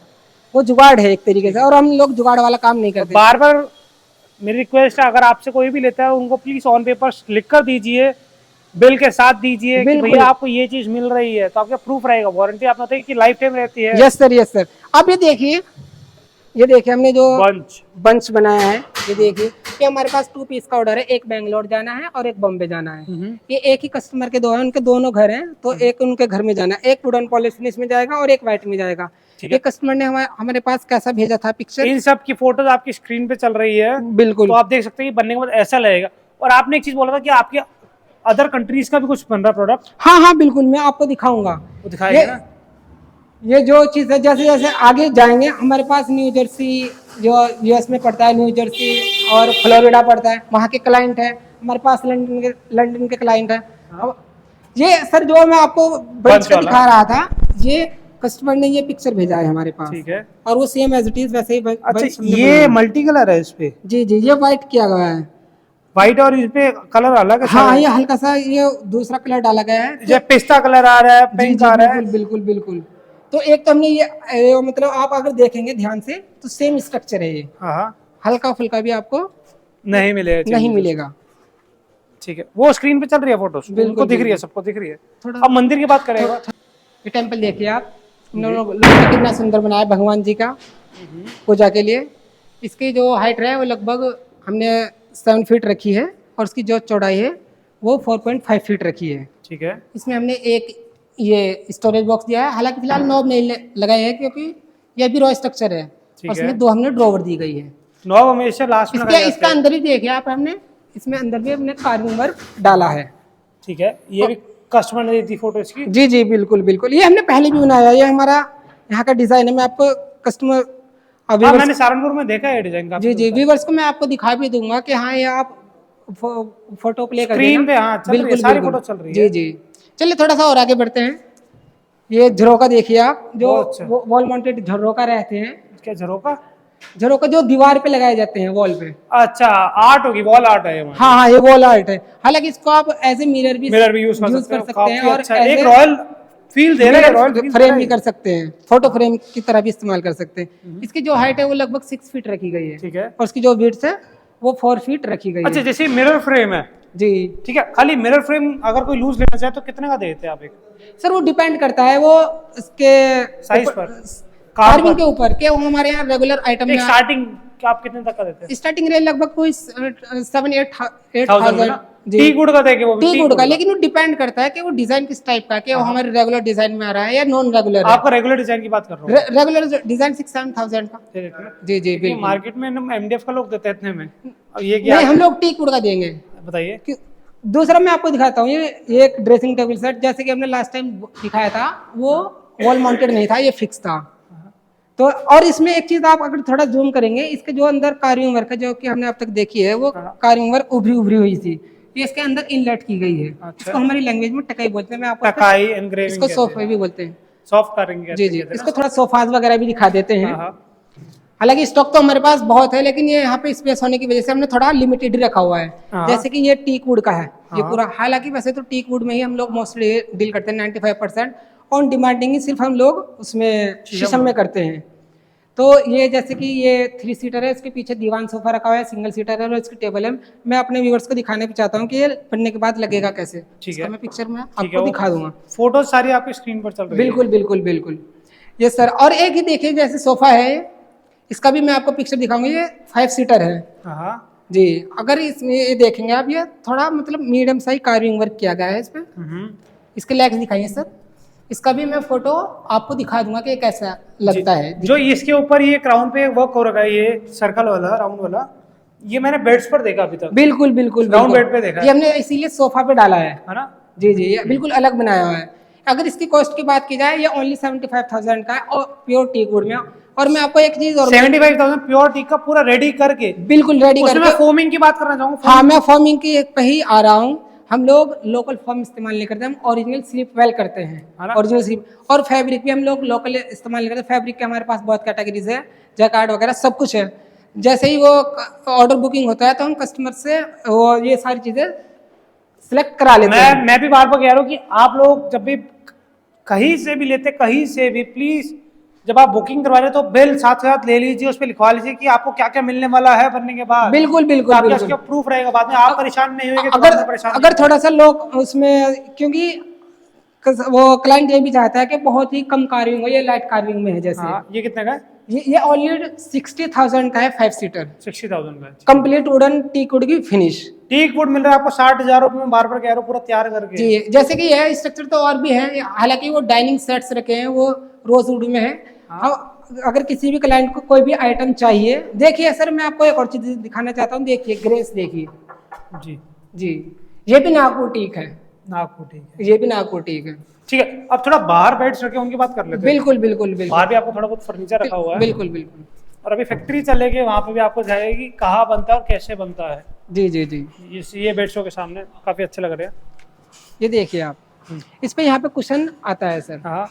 वो जुगाड़ है एक तरीके से, और हम लोग जुगाड़ वाला काम नहीं करते। बार बार मेरी रिक्वेस्ट है, अगर आपसे कोई भी लेता है उनको प्लीज ऑन पेपर लिख कर दीजिए, बिल के साथ दीजिए कि भैया आपको ये चीज मिल रही है, तो आपका प्रूफ रहेगा, वारंटी आप बताइए कि लाइफ टाइम रहती है। Yes sir, yes sir. अब ये देखिए हमने जो बंच बनाया है, ये देखिए, ये हमारे पास 2 पीस का ऑर्डर है। एक बेंगलोर जाना है और एक बॉम्बे जाना है। ये एक ही कस्टमर के दो है, उनके दोनों घर हैं, तो एक उनके घर में जाना है, एक वुडन पॉलिश फिनिश में जाएगा और एक व्हाइट में जाएगा। ये कस्टमर ने हमारे पास कैसा भेजा था पिक्चर, इन सब की फोटोज आपकी स्क्रीन पे चल रही है, बिल्कुल, तो आप देख सकते हैं बनने के बाद ऐसा लगेगा। और आपने एक चीज बोला था कि आपके अदर कंट्रीज का भी कुछ बन रहा प्रोडक्ट? हाँ बिल्कुल, मैं आपको दिखाऊंगा। वो दिखाएंगे ना? ये जो चीज है, जैसे जैसे आगे जाएंगे, हमारे पास न्यू जर्सी जो यूएस में पड़ता है, न्यू जर्सी और फ्लोरिडा पड़ता है, वहाँ के क्लाइंट है। हमारे पास लंदन के क्लाइंट है। ये सर जो मैं आपको बंच का दिखा रहा था, ये कस्टमर ने ये पिक्चर भेजा है हमारे पास। ठीक है, और वो सेम एज इट इज वैसे ही। अच्छा, ये मल्टी कलर है इस पे? जी, ये व्हाइट किया गया है, व्हाइट, और इस पे कलर अलग है? हाँ, ये हल्का सा ये दूसरा कलर डाला गया है, जैसे पिस्ता कलर आ रहा है, पिंक आ रहा है। बिल्कुल बिल्कुल। तो एक तो हमने ये मतलब आप अगर देखेंगे ध्यान से तो सेम स्ट्रक्चर है ये। हल्का फुल्का भी आपको नहीं मिलेगा। ठीक है, वो स्क्रीन पे चल रही है फोटो, बिल्कुल दिख रही है, सबको दिख रही है। अब मंदिर की बात करेगा, ये टेम्पल देखिए आप, लोगों ने कितना सुंदर बनाया भगवान जी का पूजा के लिए। इसकी जो हाइट है वो लगभग हमने 7 फीट रखी है, और उसकी जो चौड़ाई है वो 4.5 फीट रखी है। ठीक है, इसमें हमने एक ये स्टोरेज बॉक्स दिया है, हालांकि फिलहाल नॉब नहीं लगाए है, क्योंकि ये भी रॉ स्ट्रक्चर है, और उसमें 2 हमने ड्रॉवर दी गई है। नॉब हमेशा लास्ट में लगाया जाता है। इसका अंदर ही देखिए आप, हमने इसमें अंदर भी हमने कार्विंग वर्क डाला है। ठीक है, ये भी कस्टमर ने दी थी फोटो इसकी? जी बिल्कुल बिल्कुल, ये हमने पहले भी बनाया, ये हमारा यहाँ का डिजाइन है। मैं आपको कस्टमर मैंने सहारनपुर में देखा है डिजाइन का। जी, व्यूअर्स को मैं आपको दिखा भी दूंगा कि हाँ, ये आप फोटो प्ले कर स्क्रीन पे, हाँ बिल्कुल सारी फोटो चल रही है। जी। चलिए थोड़ा सा और आगे बढ़ते हैं। ये झरोका देखिए आप, जो वॉल माउंटेड झरोका रहते हैं। क्या झरोका? झरोका जो दीवार पे लगाए जाते हैं वॉल पे। अच्छा, आर्ट होगी, वॉल आर्ट है ये हमारी। हाँ हाँ, ये वॉल आर्ट है। हालांकि इसको आप एज ए मिरर भी यूज कर सकते हैं, काफी और अच्छा है। एक रॉयल फील दे रहा है, रॉयल फील फ्रेम भी कर सकते हैं, फोटो फ्रेम की तरह भी इस्तेमाल कर सकते हैं। इसकी जो हाइट है वो लगभग 6 फीट रखी गई है, ठीक है। और उसकी जो विड्थ है वो 4 फीट रखी गई अच्छा, है। जैसे मिरर फ्रेम है, जी ठीक है। खाली मिरर फ्रेम अगर कोई लूज लेना चाहे तो कितने का देते हैं आप एक सर, वो डिपेंड करता है वो इसके साइज पर, कार्विंग के ऊपर, कि वो हमारे यहाँ रेगुलर आइटम एक में स्टार्टिंग आप कितने तक का देते हैं? स्टार्टिंग रेंज लगभग कोई 7-8 1000 थाउजेंड। टी गुड का देंगे वो भी, टी गुड का, लेकिन वो डिपेंड करता है कि वो डिजाइन किस टाइप का है, कि वो हमारे रेगुलर डिजाइन में आ रहा है या नॉन रेगुलर है। आपका रेगुलर डिजाइन की बात कर रहा हूँ। रेगुलर डिजाइन 6-7 थाउजेंड का। जी जी बिल्कुल। मार्केट में एमडीएफ का लोग देते हैं इतने में, अब ये नहीं, क्या हम लोग टी गुड का देंगे। बताइए। दूसरा मैं आपको दिखाता हूँ, ये एक ड्रेसिंग टेबल सेट, जैसे कि हमने लास्ट टाइम दिखाया था, वो वॉल माउंटेड नहीं था, ये फिक्स था। तो और इसमें एक चीज आप अगर थोड़ा जूम करेंगे, इसके जो अंदर कार्विंग वर्क है जो कि हमने अब तक देखी है, वो कार्विंग वर्क उभरी हुई थी, ये इसके अंदर इनलेट की गई है। इसको हमारी लैंग्वेज में टकाई बोलते हैं। मैं आपको टकाई एनग्रेविंग, इसको सोफा भी बोलते हैं, सॉफ्ट कार्विंग। जी जी। इसको थोड़ा सोफाज वगैरह भी दिखा देते हैं। हाँ। हालांकि स्टॉक तो हमारे पास बहुत है, लेकिन ये यहाँ पे स्पेस होने की वजह से हमने थोड़ा लिमिटेड ही रखा हुआ है। जैसे कि ये टीक वुड का है ये पूरा। हालांकि वैसे तो टीक वुड में ही हम लोग मोस्टली डील करते हैं, 95% ऑन डिमांडिंग ही सिर्फ हम लोग उसमें शीशम में करते हैं। तो ये जैसे कि ये 3 सीटर है, इसके पीछे दीवान सोफा रखा हुआ है, सिंगल सीटर है, और इसकी टेबल है। मैं अपने व्यूअर्स को दिखाने भी चाहता हूँ कि ये पढ़ने के बाद लगेगा कैसे। ठीक है, मैं पिक्चर में आपको दिखा दूंगा। फोटो सारी आपकी स्क्रीन पर चल रही है। बिल्कुल बिल्कुल बिल्कुल, ये सर। और एक ही देखिए, जैसे सोफा है, इसका भी मैं आपको पिक्चर दिखाऊंगा। ये 5 सीटर है जी। अगर इसमें ये देखेंगे आप, ये थोड़ा मतलब मीडियम साइज कार्विंग वर्क किया गया है इस पे। इसके लेग्स दिखाइए सर, इसका भी मैं फोटो आपको दिखा दूंगा कि कैसा लगता है। जो इसके ऊपर ये क्राउन पे वर्क हो रखा है, ये सर्कल वाला राउंड वाला, ये मैंने बेड्स पर देखा अभी तक। बिल्कुल बिल्कुल, राउंड बेड पे देखा ये हमने इसीलिए सोफा पे डाला है ना। जी जी, ये बिल्कुल अलग बनाया हुआ है। अगर इसकी कॉस्ट की बात की जाए, ये ओनली 75,000 का है, और प्योर टीक वुड में। और मैं आपको एक चीज और 75,000 प्योर टीक का पूरा रेडी करके, बिल्कुल रेडी करके। मैं फोमिंग की बात करना चाहूंगा। हाँ, मैं फोमिंग की पे ही आ रहा हूँ। हम लोग लोकल फॉर्म इस्तेमाल नहीं करते, हम ओरिजिनल स्लीप वेल करते हैं, ओरिजिनल स्लीप। और फैब्रिक भी हम लोग लोकल इस्तेमाल नहीं करते। फैब्रिक के हमारे पास बहुत कैटेगरीज है, जैकार्ड वगैरह सब कुछ है। जैसे ही वो ऑर्डर बुकिंग होता है तो हम कस्टमर से वो ये सारी चीजें सिलेक्ट करा लेते हैं। मैं भी बार बार कह रहा हूँ कि आप लोग जब भी कहीं से भी लेते, कहीं से भी, प्लीज जब आप बुकिंग करवा रहे तो बिल साथ साथ ले लीजिए, उस पर लिखवा लीजिए कि आपको क्या क्या मिलने वाला है बनने के बाद। बिल्कुल बिल्कुल, आपके उसका प्रूफ रहेगा, बाद में आप परेशान नहीं होंगे। अगर थोड़ा सा लोग उसमें, क्योंकि वो क्लाइंट ये भी चाहता है कि बहुत ही कम कार्विंग हो, ये लाइट कार्विंग में है। जैसे ये कितने का है? ये ऑलरेडी 60,000 का है, 5 सीटर, 60,000 का कंप्लीट वुडन टीक वुड की फिनिश। टीक वुड मिल रहा है आपको 60,000 रुपए में, बार बार कह रहा हूँ, पूरा तैयार करके। जी, जैसे कि यह स्ट्रक्चर तो और भी है। हालांकि वो डाइनिंग सेट्स रखे हैं, वो रोज वुड में है। अगर किसी भी क्लाइंट को कोई भी आइटम चाहिए, देखिए सर, मैं आपको एक और चीज दिखाना चाहता हूँ। देखिए ग्रेस, देखिए जी जी, ये भी नागपुर टीक है। नागपुर टीक है, ये भी नागपुर टीक है। ठीक है। अब थोड़ा बाहर बेड्स रखे उनकी बात कर लेते हैं। बिल्कुल बिल्कुल बिल्कुल, बाहर भी आपको थोड़ा बहुत फर्नीचर रखा हुआ है। बिल्कुल बिल्कुल। और अभी फैक्ट्री चलेगी, वहाँ पे भी आपको जाएगी कहाँ बनता है और कैसे बनता है। जी जी जी, ये बेड शो के सामने काफी अच्छे लग रहे हैं। ये देखिए आप, इस पे यहाँ पे कुशन आता है सर। हाँ,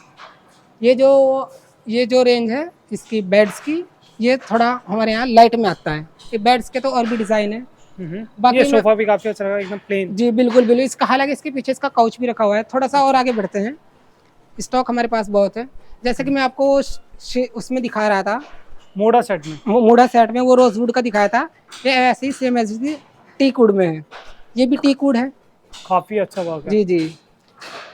ये जो रेंज है इसकी बेड्स की, ये थोड़ा हमारे यहाँ लाइट में आता है। ये बेड्स के तो और भी डिजाइन है। ये सोफा भी काफी अच्छा लगा, एकदम प्लेन। जी बिल्कुल बिल्कुल। इसका हालांकि इसके पीछे इसका काउच भी रखा हुआ है। थोड़ा सा और आगे बढ़ते हैं, स्टॉक हमारे पास बहुत है। जैसे कि मैं आपको उसमें दिखा रहा था, मोड़ा सेट में, मोड़ा सेट में वो रोजवुड का दिखाया था। ये ऐसे ही सेम एज टीक वुड में है। ये भी टीक वुड है, काफी अच्छा वर्क है। जी जी।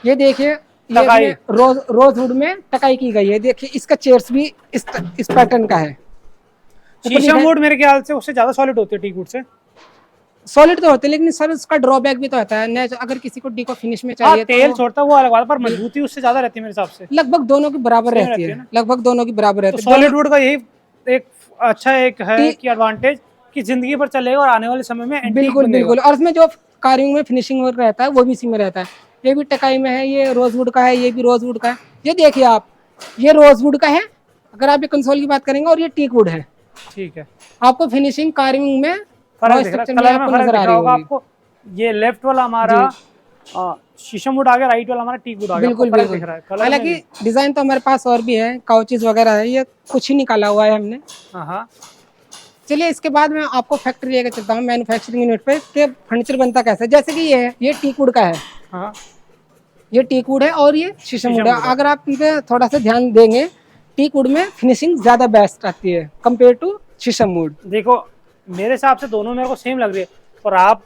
ये देखिए, ये रोजवुड में टकाई की गई है। देखिए इसका चेयर्स भी इस पैटर्न का है। शीशम वुड मेरे ख्याल से उससे ज्यादा सॉलिड होती है टीक वुड से। सॉलिड तो होते हैं, लेकिन सर उसका ड्रॉबैक भी तो होता है। अगर किसी को डीको फिनिश में चाहिए, तेल छोड़ता है वो अलग बात है, पर मजबूती उससे ज्यादा रहती है मेरे हिसाब से। लगभग दोनों की बराबर रहती है, लगभग दोनों की बराबर रहती है। सॉलिड वुड का यही एक अच्छा एक है कि एडवांटेज कि जिंदगी भर चलेगा और आने वाले समय में बिल्कुल बिल्कुल। और इसमें जो कार्विंग में फिनिशिंग वर्क रहता है वो भी इसी में रहता है। ये भी टकाई में है, ये रोजवुड का है, ये भी रोजवुड का है। ये देखिए आप, ये रोजवुड का है अगर आप ये कंसोल की बात करेंगे, और ये टीक वुड है। ठीक है, आपको फिनिशिंग कार्विंग में कलर में फर्क दिख रहा होगा आपको। ये लेफ्ट वाला हमारा शीशम वुड आ गया, राइट वाला हमारा टीक वुड आ गया। बिल्कुल आपको फर्क बिल्कुल। दिख रहा है कलर में हालांकि भी? डिजाइन तो हमारे पास और भी है, काउचेस वगैरह है, ये कुछ ही निकाला हुआ है हमने। हाँ। चलिए इसके बाद मैं आपको फैक्ट्री लेकर चलता हूँ, मैन्युफैक्चरिंग यूनिट पे कि फर्नीचर बनता कैसे है। जैसे कि ये है, ये टीक वुड का है, हाँ ये टीक वुड है और ये शीशम वुड है। शीशम वुड है। अगर आप इन पे थोड़ा सा ध्यान देंगे, टीक वुड में फिनिशिंग ज्यादा बेस्ट आती है कंपेयर टू शीशम वुड। देखो मेरे हिसाब से दोनों मेरे को सेम लग रही है, और आप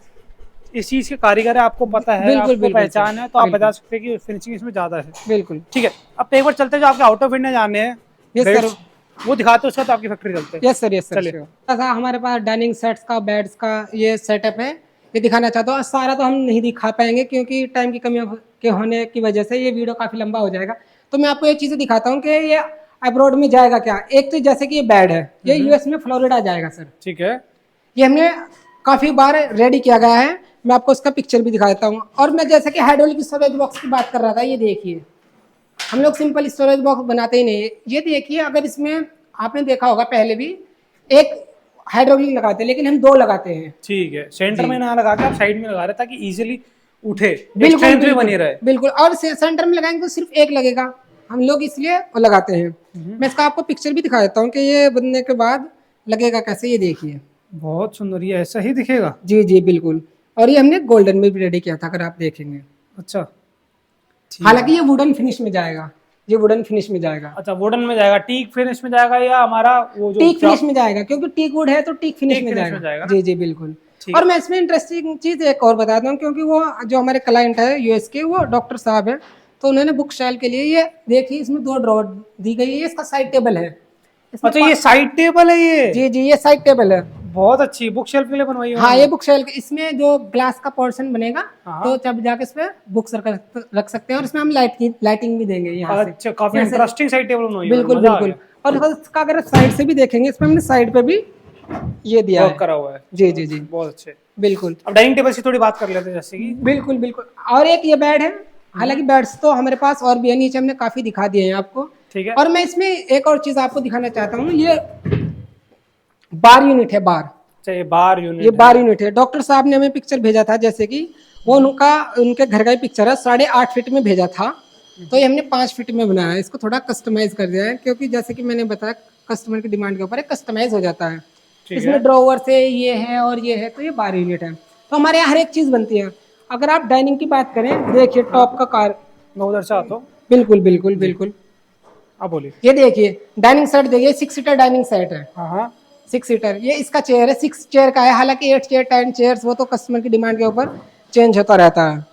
इस चीज के कारीगर है, आपको पता है, बिल्कुल, आपको बिल्कुल पहचान सर, है, तो आप बिल्कुल। बता सकते हैं कि फिनिशिंग इसमें ज्यादा है। बिल्कुल। ठीक है, अब एक बार चलते हैं जो आपके आउट ऑफ इंडिया जाने हैं यस बेड्स, सर, वो दिखाते हैं, उसका तो आपकी फैक्ट्री चलते हैं। Yes sir, yes sir. चलिए। ऐसा हमारे पास डाइनिंग सेट्स का, बेड्स का ये सेटअप है, ये दिखाना चाहता हूँ। सारा तो हम नहीं दिखा पाएंगे क्योंकि टाइम की कमी के होने की वजह से ये वीडियो काफी लंबा हो जाएगा। तो मैं आपको ये चीजें दिखाता हूँ कि ये अब्रॉड में जाएगा क्या। एक तो जैसे कि ये बेड है, ये यूएस में फ्लोरिडा जाएगा सर। ठीक है, ये हमने काफी बार रेडी किया गया है, मैं आपको उसका पिक्चर भी दिखा देता हूँ। और मैं जैसे कि हाइड्रोलिक स्टोरेज बॉक्स की बात कर रहा था, ये देखिए हम लोग सिंपल स्टोरेज बॉक्स बनाते ही नहीं है। ये देखिए, अगर इसमें आपने देखा होगा पहले भी एक हाइड्रोलिक लगाते हैं, लेकिन हम दो लगाते हैं। ठीक है, सेंटर में ना लगा के आप साइड में लगा रहे ताकि इजीली उठे, बिल्कुल स्ट्रेंथ भी बिल्कुल, बनी रहे। बिल्कुल। और सेंटर में लगाएंगे तो सिर्फ एक लगेगा, हम लोग इसलिए वो लगाते हैं। मैं इसका आपको पिक्चर भी दिखा देता हूँ कि ये बनने के बाद लगेगा कैसे। ये देखिए, बहुत सुंदर, ये ऐसा ही दिखेगा। जी जी बिल्कुल। और ये हमने गोल्डन में भी रेडी किया था, अगर आप देखेंगे। अच्छा, हालांकि ये वुडन फिनिश में जाएगा, ये वुडन फिनिश में जाएगा। अच्छा वुडन में जाएगा, टीक फिनिश में जाएगा, या हमारा वो जो टीक फिनिश में जाएगा, क्योंकि टीक वुड है तो टीक फिनिश में finish में जाएगा। जाएगा ना? जी जी बिल्कुल। ठीक और मैं इसमें इंटरेस्टिंग चीज एक और बताता हूँ, क्योंकि वो जो हमारे क्लाइंट है यूएस के, वो डॉक्टर साहब है, तो उन्होंने बुक शेल के लिए ये देखिए इसमें दो ड्रॉर दी गई है। इसका साइड टेबल है इसमें। अच्छा, ये साइड टेबल है ये? जी जी, ये साइड टेबल है। बहुत अच्छी बुक शेल्फ के लिए बनवाई है हाँ, ये बुक शेल, इसमें जो ग्लास का पोर्शन बनेगा, हाँ। तो जब जाके इस पे बुक्स रख सकते हैं। और इसमें हम लाइटिंग भी देंगे यहाँ से। अच्छा, काफी यहाँ से- इंटरेस्टिंग साइड टेबल बनवाई है, बिल्कुल मजा आ बिल्कुल। गया। और इसका अगर साइड से भी देखेंगे, इसमें हमने साइड पे भी ये दिया वर्क है। करा हुआ है। जी जी जी बहुत अच्छे। बिल्कुल अब डाइनिंग टेबल की थोड़ी बात कर लेते हैं, जैसे कि बिल्कुल बिल्कुल। और एक ये बेड है, हालांकि बेड्स तो हमारे पास और भी है, नीचे हमने काफी दिखा दिए हैं आपको। ठीक है। और मैं इसमें एक और चीज आपको दिखाना चाहता हूँ, ये बार यूनिट है, बार। अच्छा, ये बार यूनिट, ये बार यूनिट है। डॉक्टर साहब ने हमें पिक्चर भेजा था, जैसे कि वो उनके घर का ही पिक्चर है, 8.5 फीट में भेजा था, तो ये हमने 5 फीट में बनाया है। इसको थोड़ा कस्टमाइज कर दिया है, क्योंकि जैसे कि मैंने बताया कस्टमर की डिमांड के ऊपर कस्टमाइज हो जाता है। ठीक इसमें है। ड्रॉवर से ये है और ये है, तो ये बार यूनिट है। तो हमारे यहाँ हर एक चीज बनती है। अगर आप डाइनिंग की बात करें, देखिए टॉप का कार, मैं उधर से आता हूँ, बिल्कुल बिल्कुल बिल्कुल। आप बोलिए। ये देखिए डाइनिंग सेट, देखिए 6 सीटर डाइनिंग सेट है, हाँ हाँ, 6 सीटर। ये इसका चेयर है, 6 चेयर का है। हालांकि 8 चेयर 10 चेयर्स वो तो कस्टमर की डिमांड के ऊपर चेंज होता रहता है।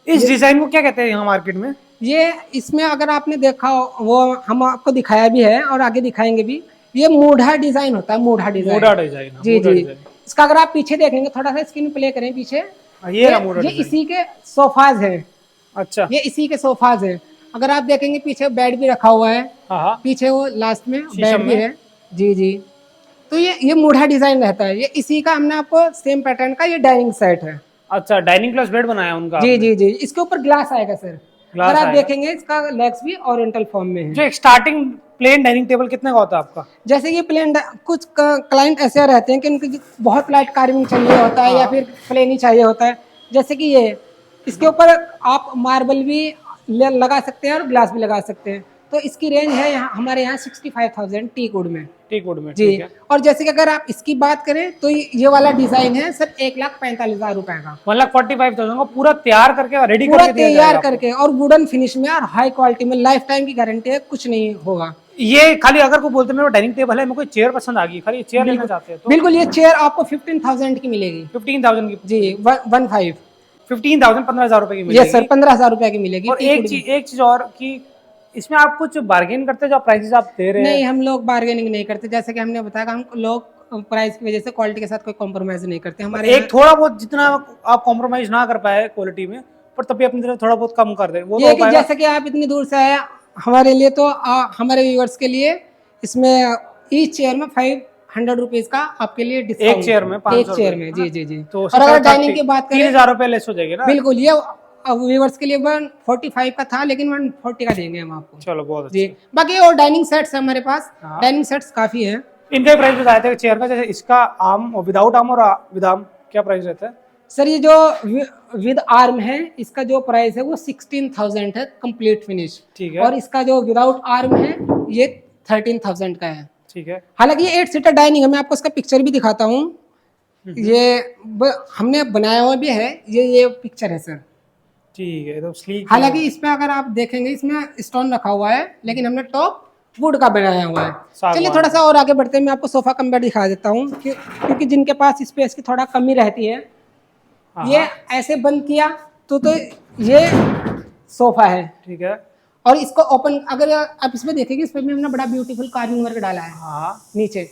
इस डिजाइन को क्या कहते हैं यहाँ मार्केट में? ये इसमें अगर आपने देखा वो हम आपको दिखाया भी है और आगे दिखाएंगे भी, ये मूढ़ा डिजाइन होता है, मूढ़ा डिजाइन। मोडा डिजाइन। जी जी। इसका अगर आप पीछे देखेंगे, थोड़ा सा स्क्रीन प्ले करें पीछे, ये रहा मोडा ये डिजाइन। इसी के सोफाज है। अच्छा, ये इसी के सोफाज है। अगर आप देखेंगे पीछे बेड भी रखा हुआ है, हाँ हाँ, पीछे वो लास्ट में शीशम बेड भी में। है। जी जी। तो ये मूढ़ा डिजाइन रहता है, ये इसी का हमने आपको सेम पैटर्न का ये डाइनिंग सेट है। अच्छा, डाइनिंग प्लस बेड बनाया उनका जी आपने। जी जी। इसके ऊपर ग्लास आएगा सर। ग्लास अगर आप आएगा। देखेंगे इसका लेग्स भी ओरिएंटल फॉर्म में है। जो एक स्टार्टिंग प्लेन डाइनिंग टेबल कितने का होता है आपका? जैसे ये प्लेन, कुछ क्लाइंट ऐसे रहते हैं कि उनको बहुत लाइट कार्विंग चाहिए होता है, या फिर प्लेन ही चाहिए होता है। जैसे कि ये, इसके ऊपर आप मार्बल भी लगा सकते हैं और ग्लास भी लगा सकते हैं। तो इसकी रेंज है यहाँ हमारे यहाँ 65,000 टीक वुड में। टीक वुड में, जी। ठीक है। और जैसे कि अगर आप इसकी बात करें, तो ये वाला डिजाइन है सर 1,45,000 रुपए का, 1,45,000 का पूरा तैयार करके रेडी पूरा करके दिया तैयार जाएगा करके, और वुडन फिनिश में और हाई क्वालिटी में, लाइफ टाइम की गारंटी है, कुछ नहीं होगा। आपको। ये खाली अगर कोई बोलते मेरे डाइनिंग टेबल है, मेरे को चेयर पसंद आ गई, खाली चेयर लेना चाहते हैं तो बिल्कुल, ये चेयर आपको 15,000 की मिलेगी। 15,000 की? जी 15। 15,000, 15,000 रुपए की यस मिलेगी। सर, 15,000 रुपए की मिलेगी। और एक चीज और कि इसमें आप कुछ बार्गेन करते हैं, जो प्राइसेस आप दे रहे हैं? नहीं, हम लोग बार्गेनिंग नहीं करते। जैसे कि हमने बताया, हम लोग प्राइस की वजह से क्वालिटी के साथ कोई कॉम्प्रोमाइज नहीं करते हमारे एक थोड़ा बहुत जितना आप कॉम्प्रोमाइज ना कर पाए क्वालिटी में, पर तभी अपनी तरफ थोड़ा बहुत कम कर दे, वो तो ये हो कि पाएगा? जैसे कि आप इतनी दूर से आए हमारे लिए, तो हमारे व्यूअर्स के लिए इसमें ईच चेयर में 500 रुपीज का आपके लिए डिस्काउंट। एक चेयर में 500 एक चेयर में, जी जी जी। तो और अगर डाइनिंग की बात करें, 3,000 रुपए लेस हो जाएगी ना? बिल्कुल, ये व्यूअर्स के लिए 145 का था, लेकिन 140 का देंगे हम आपको। चलो, बहुत जी। अच्छा। बाकी और डाइनिंग सेट्स है हमारे पास, हाँ। डाइनिंग सेट्स काफी है। इनका प्राइस बताया था चेयर का, जैसे इसका आर्म, विदाउट आर्म और विद आर्म, क्या प्राइस रहता है? सर ये जो विद आर्म है, इसका जो प्राइस है वो 16,000 है कंप्लीट फिनिश। ठीक है। और इसका जो विदाउट आर्म है ये 13,000 का है। ठीक है। हालांकि ये 8 सीटर डाइनिंग है, मैं आपको इसका पिक्चर भी दिखाता हूँ। ये हमने बनाया हुआ भी है, ये पिक्चर है सर। ठीक है, तो स्लीक। हालांकि इसमें अगर आप देखेंगे इसमें स्टोन रखा हुआ है, लेकिन हमने टॉप वुड का बनाया हुआ है। चलिए थोड़ा सा और आगे बढ़ते हैं, मैं आपको सोफा कम बेड दिखा देता हूँ क्योंकि जिनके पास स्पेस की थोड़ा कमी रहती है, ये ऐसे बंद किया तो ये सोफा है। ठीक है। और इसको ओपन अगर आप इसमें देखेंगे, इसमें भी हमने बड़ा ब्यूटीफुल कार्विंग वर्क डाला है। नीचे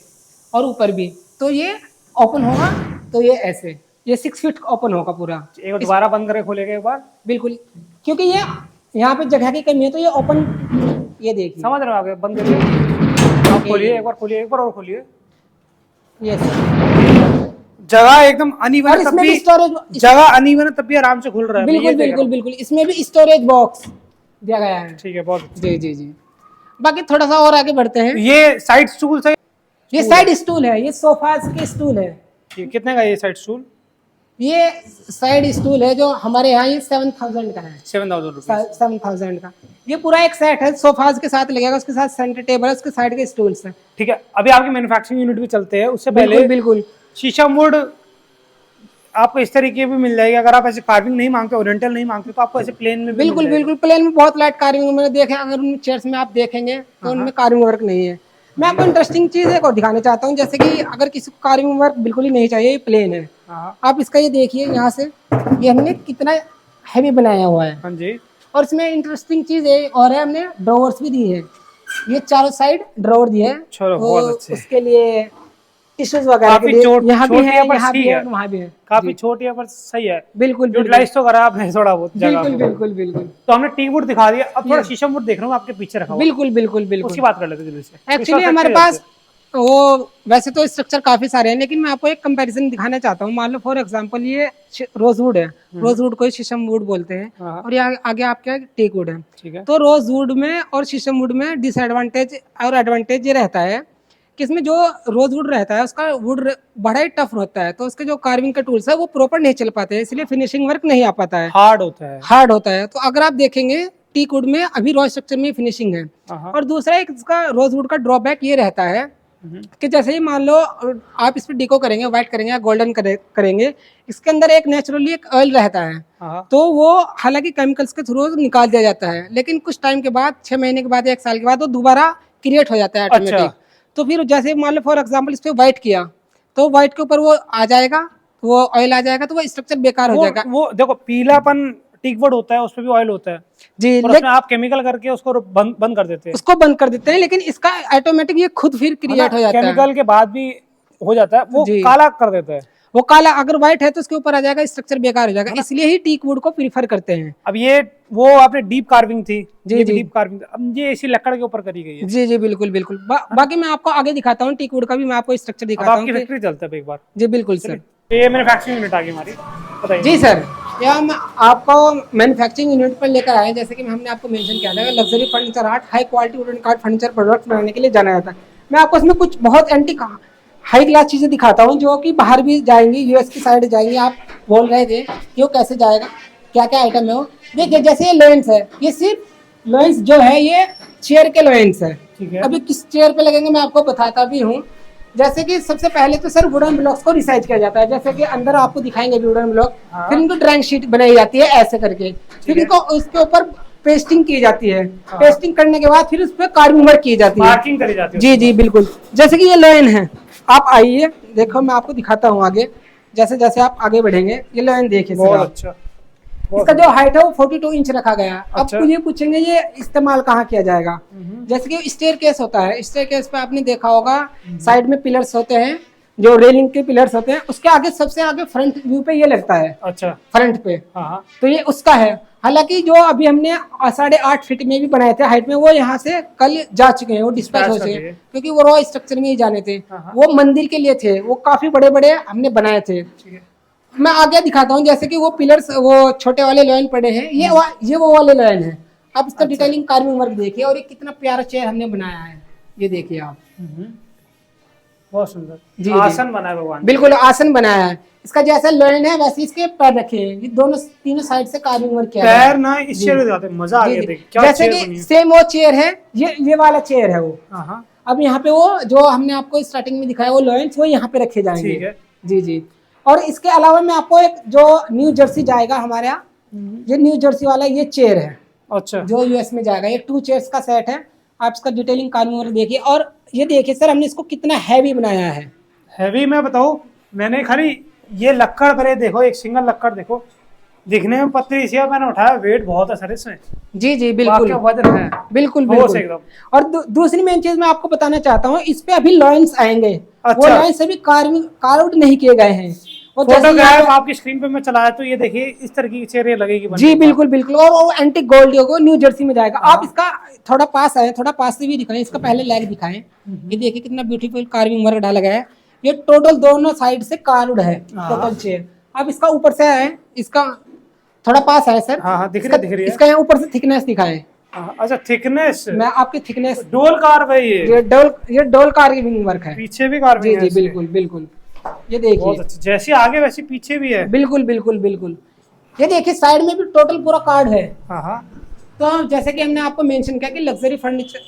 और ऊपर भी, तो ये ओपन होगा तो ये ऐसे, ये 6 फीट ओपन होगा पूरा। एक बार दोबारा बंद करके खोलेगा एक बार। बिल्कुल, क्योंकि ये यहाँ पे जगह की कमी है तो ये ओपन, ये देखिए समझ रहे हो आप, बंद करिए, आप खोलिए एक बार, खोलिए एक बार और खोलिए। ये जगह एकदम अनइवन है, तब इसमें भी भी स्टोरेज, जगह अनइवन है तब भी आराम से खुल रहा है। बिल्कुल बिल्कुल बिल्कुल, इसमें भी स्टोरेज बॉक्स दिया गया है। ठीक है, बहुत जी जी जी। बाकी थोड़ा सा और आगे बढ़ते हैं। ये साइड स्टूल से, ये साइड स्टूल है, ये सोफाज के स्टूल है। कितने का ये साइड स्टूल? ये साइड स्टूल है जो हमारे यहाँ ये 7,000 का है। 7,000 रुपीज। 7,000 का ये पूरा एक सेट है, सोफाज के साथ लगेगा, उसके साथ सेंटर टेबल है, उसके साइड के स्टूल्स हैं। ठीक है, अभी आपकी मैन्युफैक्चरिंग यूनिट भी चलते हैं, उससे पहले बिल्कुल शीशम वुड आपको इस तरीके भी मिल जाएगी। अगर आप ऐसे कार्विंग नहीं मांगते, ओरिएंटल नहीं मांगते, तो आपको ऐसे प्लेन में भी बिल्कुल बिल्कुल प्लेन में बहुत लाइट कार्विंग मैंने देखे, अगर उन चेयर्स में आप देखेंगे तो उनमें कार्विंग वर्क नहीं है। मैं आपको इंटरेस्टिंग चीज एक और दिखाना चाहता हूँ, जैसे कि अगर किसी को कार्विंग वर्क बिल्कुल ही नहीं चाहिए, ये प्लेन है, आप इसका ये देखिए यहाँ से, ये हमने कितना हैवी बनाया हुआ है। हाँ जी। और इसमें इंटरेस्टिंग चीज है और है, हमने ड्रॉवर्स भी दी है, ये चारों साइड ड्रॉवर दिए है। चलो बहुत अच्छे। उसके लिए टिश्यूज वगैरह के लिए यहाँ भी है, यहाँ भी है, वहाँ भी है। काफी छोटी है पर सही है। बिल्कुल यूटिलाइज तो करा आपने थोड़ा बहुत जगह बिल्कुल को। बिल्कुल बिल्कुल। तो हमने टी वुड दिखा दिया, अब थोड़ा शीशम वुड देख रहा हूँ आपके पीछे रखा हुआ। बिल्कुल बिल्कुल बिल्कुल, उसकी बात कर लेते हैं जल्दी से। एक्चुअली हमारे पास वो वैसे तो स्ट्रक्चर काफी सारे हैं, लेकिन मैं आपको एक कंपैरिजन दिखाना चाहता हूँ। मान लो फॉर एग्जांपल ये रोजवुड है, रोजवुड को शीशम वुड बोलते हैं, और ये आगे आपका टेक वुड है। ठीक है। तो रोजवुड में और शीशम वुड में डिसएडवांटेज और एडवांटेज ये रहता है कि इसमें जो रोजवुड रहता है उसका वुड बड़ा ही टफ होता है, तो उसके जो कार्विंग के टूल्स है वो प्रॉपर नहीं चल पाते हैं, इसलिए फिनिशिंग वर्क नहीं आ पाता है, हार्ड होता है। हार्ड होता है। तो अगर आप देखेंगे टीक वुड में अभी रॉ स्ट्रक्चर में फिनिशिंग है। और दूसरा एक इसका रोजवुड का ड्रॉबैक ये रहता है कि जैसे ही मान लो आप इस पर डिको करेंगे, व्हाइट करेंगे या गोल्डन करेंगे, इसके अंदर एक नेचुरली एक ऑयल रहता है, तो वो हालांकि केमिकल्स के थ्रू निकाल दिया जाता है, लेकिन कुछ टाइम के बाद, 6 महीने के बाद, 1 साल के बाद वो दोबारा क्रिएट हो जाता है ऑटोमेटिक। तो फिर जैसे मान लो फॉर एग्जांपल इस पे व्हाइट किया, तो व्हाइट के ऊपर वो आ जाएगा, वो ऑयल आ जाएगा, तो वो स्ट्रक्चर बेकार हो जाएगा। वो देखो पीलापन टिकवुड होता है, उसमें भी ऑयल होता है जी, लेकिन आप केमिकल करके उसको बंद कर देते हैं, उसको बंद कर देते हैं, लेकिन इसका ऑटोमेटिक ये खुद फिर क्रिएट हो जाता है। केमिकल के बाद भी हो जाता है, वो काला कर देता है। वो काला अगर व्हाइट है तो उसके ऊपर आ जाएगा, स्ट्रक्चर बेकार हो जाएगा, इसलिए ही टीक वुड को प्रीफर करते हैं। अब ये वो आपने डीप कार्विंग थी, जी जी, डीप कार्विंग, अब ये इसी लकड़ के ऊपर करी गई है। जी जी बिल्कुल बिल्कुल। बाकी मैं आपको आगे दिखाता हूँ टीक वुड का भी, मैं आपको स्ट्रक्चर दिखाता हूँ। आपकी फैक्ट्री चलता है एक बार। जी बिल्कुल सर। ये मैन्युफैक्चरिंग यूनिट आ गई हमारी, बताइए। जी सर, ये हम आपको मैन्युफैक्चरिंग यूनिट पर लेकर आए, जैसे कि हमने आपको मेंशन किया था, luxury furniture art, high quality wooden card furniture products बनाने के लिए जाना जाता है। मैं आपको इसमें कुछ बहुत एंटीक हाई क्लास चीजें दिखाता हूँ जो कि बाहर भी जाएंगी, यूएस की साइड जाएंगी। आप बोल रहे थे कि वो कैसे जाएगा, क्या क्या आइटम है वो, देखिए जैसे ये लोयंस है, ये सिर्फ लोयंस जो है ये चेयर के लोयंस है। अभी किस चेयर पे लगेंगे मैं आपको बताता भी हूँ। जैसे कि सबसे पहले तो सर वुडन ब्लॉक्स को रिसाइज किया जाता है, जैसे कि अंदर आपको दिखाएंगे वुडन ब्लॉक, फिर इनको ड्राइंग शीट बनाई जाती है ऐसे करके, फिर इनको उसके ऊपर पेस्टिंग की जाती है, पेस्टिंग करने के बाद फिर उस पर कार्विंग वर्क की जाती है, मार्किंग करी जाती है। जी जी बिल्कुल। जैसे कि ये लाइन है, आप आइए देखो, मैं आपको दिखाता हूँ आगे, जैसे जैसे आप आगे बढ़ेंगे ये लाइन देखिए। बहुत अच्छा। इसका जो हाइट है वो 42 इंच रखा गया है। अब मुझे पूछेंगे ये इस्तेमाल कहाँ किया जाएगा, जैसे कि स्टेयर केस होता है, स्टेयर केस पे आपने देखा होगा साइड में पिलर्स होते हैं, जो रेलिंग के पिलर्स होते हैं, उसके आगे सबसे आगे फ्रंट व्यू पे ये लगता है। अच्छा, फ्रंट पे। तो ये उसका है। हालांकि जो अभी हमने 8.5 फीट में भी बनाए थे हाइट में, वो यहाँ से कल जा चुके हैं, वो डिस्पैच हो चुके हैं, क्योंकि वो रॉ स्ट्रक्चर में ही जाने थे, वो मंदिर के लिए थे, वो काफी बड़े बड़े हमने बनाए थे। मैं आगे दिखाता हूँ, जैसे कि वो पिलर्स, वो छोटे वाले लाइन पड़े हैं, ये वो वाले लाइन है। आप इसका डिटेलिंग कार्विंग वर्क देखिए, और ये कितना प्यारा चेयर हमने बनाया है, ये देखिए आप, बहुत सुंदर आसन बनाया भगवान, बिल्कुल आसन बनाया है। इसका जैसा लॉयन है वैसे इसके पैर रखे हैं, ये दोनों तीनों साइड से कार्विंग वर्क किया गया है। पैर ना इस चेयर में जाते हैं, मजा आ जी, गया जी। देख क्या जैसे चेयर बनी कि है। सेम वो चेयर है, ये वाला चेयर है वो। हाँ हाँ अब यहाँ पे वो जो हमने आपको स्टार्टिंग में दिखाया वो लॉयंस वो यहाँ पे रखे जाएंगे। ठीक है। जी जी। और इसके अलावा मैं आपको एक जो न्यू जर्सी जाएगा हमारे यहाँ, ये न्यू जर्सी वाला ये चेयर है अच्छा जो यूएस में जाएगा। ये 2 चेयर्स का सेट है। आप इसका डिटेलिंग कार्विंग देखिए, और ये देखिए सर हमने इसको कितना हैवी बनाया है। हैवी मैं बताऊँ, मैंने खाली ये लक्कड़ पहले देखो, एक सिंगल लक्कड़ देखो, दिखने में पतली सी है, मैंने उठाया वेट बहुत है सर इसमें। जी जी बिल्कुल वाकई वजन है बिल्कुल ठोस बिल्कुल एकदम। और दूसरी मेन चीज मैं आपको बताना चाहता हूँ, इस पे अभी लॉयंस आएंगे। वो अच्छा। लॉयंस अभी कार्व्ड नहीं किए गए हैं। और जैसे फोटोग्राफ यहाँ पे- आपकी स्क्रीन पे मैं चलाया तो ये देखिए इस तरह की चेयर ये लगेगी बनने जी के बाद। बिल्कुल बिल्कुल। और वो एंटिक गोल्ड को न्यू जर्सी में जाएगा। आप इसका थोड़ा पास आए, थोड़ा पास से भी दिखाएं, इसका पहले लेग दिखाएं। ये देखिए कितना ब्यूटीफुल कार्विंग वर्क डाला गया है। ये टोटल दोनों साइड से कार्व्ड है टोटल चेयर। अब इसका ऊपर से आए, इसका थोड़ा पास आए सर। हाँ हाँ दिख रही है। इसका यहाँ ऊपर से थिकनेस दिखाएं। हाँ, अच्छा थिकनेस मैं आपकी थिकनेस, डोल कार्व है ये ये डोल कार्विंग वर्क है। पीछे भी कार्विंग जी है जी इसके। बिल्कुल बिल्कुल। ये बहुत देखिए अच्छा, जैसे आगे वैसे पीछे भी है। बिल्कुल बिल्कुल बिल्कुल। ये देखिए साइड में भी टोटल पूरा कार्ड है। हाँ हाँ तो जैसे कि हमने आपको मेंशन किया कि लग्जरी फर्नीचर,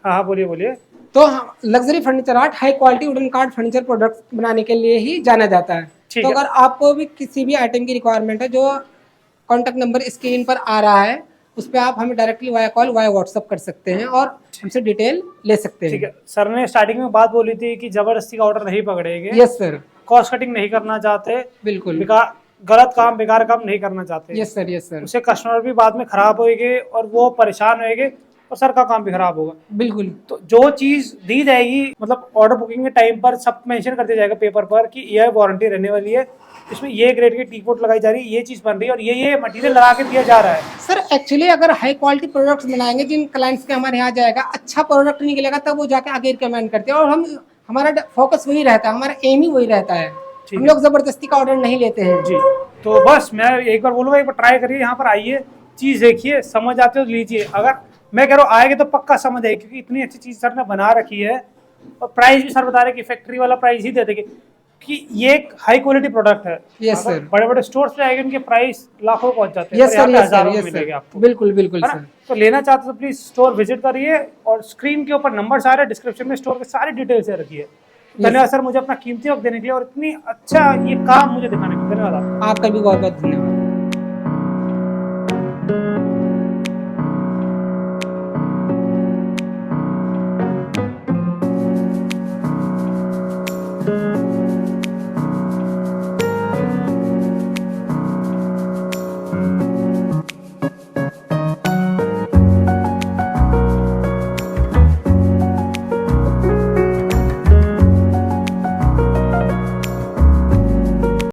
हाँ बोलिए बोलिए। तो luxury furniture art high quality wooden card furniture products बनाने के लिए ही जाना जाता है। ठीक तो है। अगर आपको भी किसी भी आइटम की रिक्वायरमेंट है, जो कॉन्टैक्ट नंबर स्क्रीन पर आ रहा है उस पर आप हमें directly via call via WhatsApp कर सकते हैं और हमसे डिटेल ले सकते ठीक हैं। है, सर ने स्टार्टिंग में बात बोली थी कि जबरदस्ती का ऑर्डर नहीं पकड़ेंगे, यस सर कॉस्ट कटिंग नहीं करना चाहते, बिल्कुल। गलत काम बेकार काम नहीं करना चाहते। यस सर यस सर उससे कस्टमर भी बाद में खराब होएंगे और वो परेशान होएंगे और सर का काम भी खराब होगा। बिल्कुल। तो जो चीज दी जाएगी मतलब ऑर्डर बुकिंग के टाइम पर सब मेंशन कर दिया जाएगा पेपर पर कि यह वारंटी रहने वाली है, इसमें ये ग्रेड की टी-पोट लगाई जा रही है, ये चीज बन रही है और ये मटेरियल लगा के दिया जा रहा है। सर एक्चुअली अगर हाई क्वालिटी प्रोडक्ट्स बनाएंगे, जिन क्लाइंट्स के हमारे यहाँ जाएगा अच्छा प्रोडक्ट निकलेगा, तब वो जाके आगे रिकमेंड करते हैं। और हमारा फोकस वही रहता है, हमारा एम ही वही रहता है। हम लोग जबरदस्ती का ऑर्डर नहीं लेते हैं। जी तो बस मैं एक बार बोलूँगा, एक बार ट्राई करिए, यहाँ पर आइए, चीज देखिए, समझ आते हो तो लीजिए। अगर मैं कह रहा हूँ आएंगे तो पक्का समझ आएगी, क्योंकि इतनी अच्छी चीज सर ने बना रखी है और प्राइस भी सर बता रहे कि फैक्ट्री वाला प्राइस ही दे देंगे कि ये एक हाई क्वालिटी प्रोडक्ट है। Yes sir. बड़े बड़े स्टोर्स पे आएंगे उनके प्राइस लाखों पहुंच जाते हैं, यस पर यहाँ सर पे यस हजारों सर में यस मिलेंगे सर आपको। बिल्कुल बिल्कुल है ना? सर। तो लेना चाहते हो तो प्लीज स्टोर विजिट करिए और स्क्रीन के ऊपर नंबर आ रहे हैं, डिस्क्रिप्शन में स्टोर के सारी डिटेल्स रखिए। धन्यवाद सर मुझे अपना कीमती वक्त देने के लिए और इतनी अच्छा ये काम मुझे दिखाने के लिए। धन्यवाद आपका। आपका भी बहुत बहुत धन्यवाद।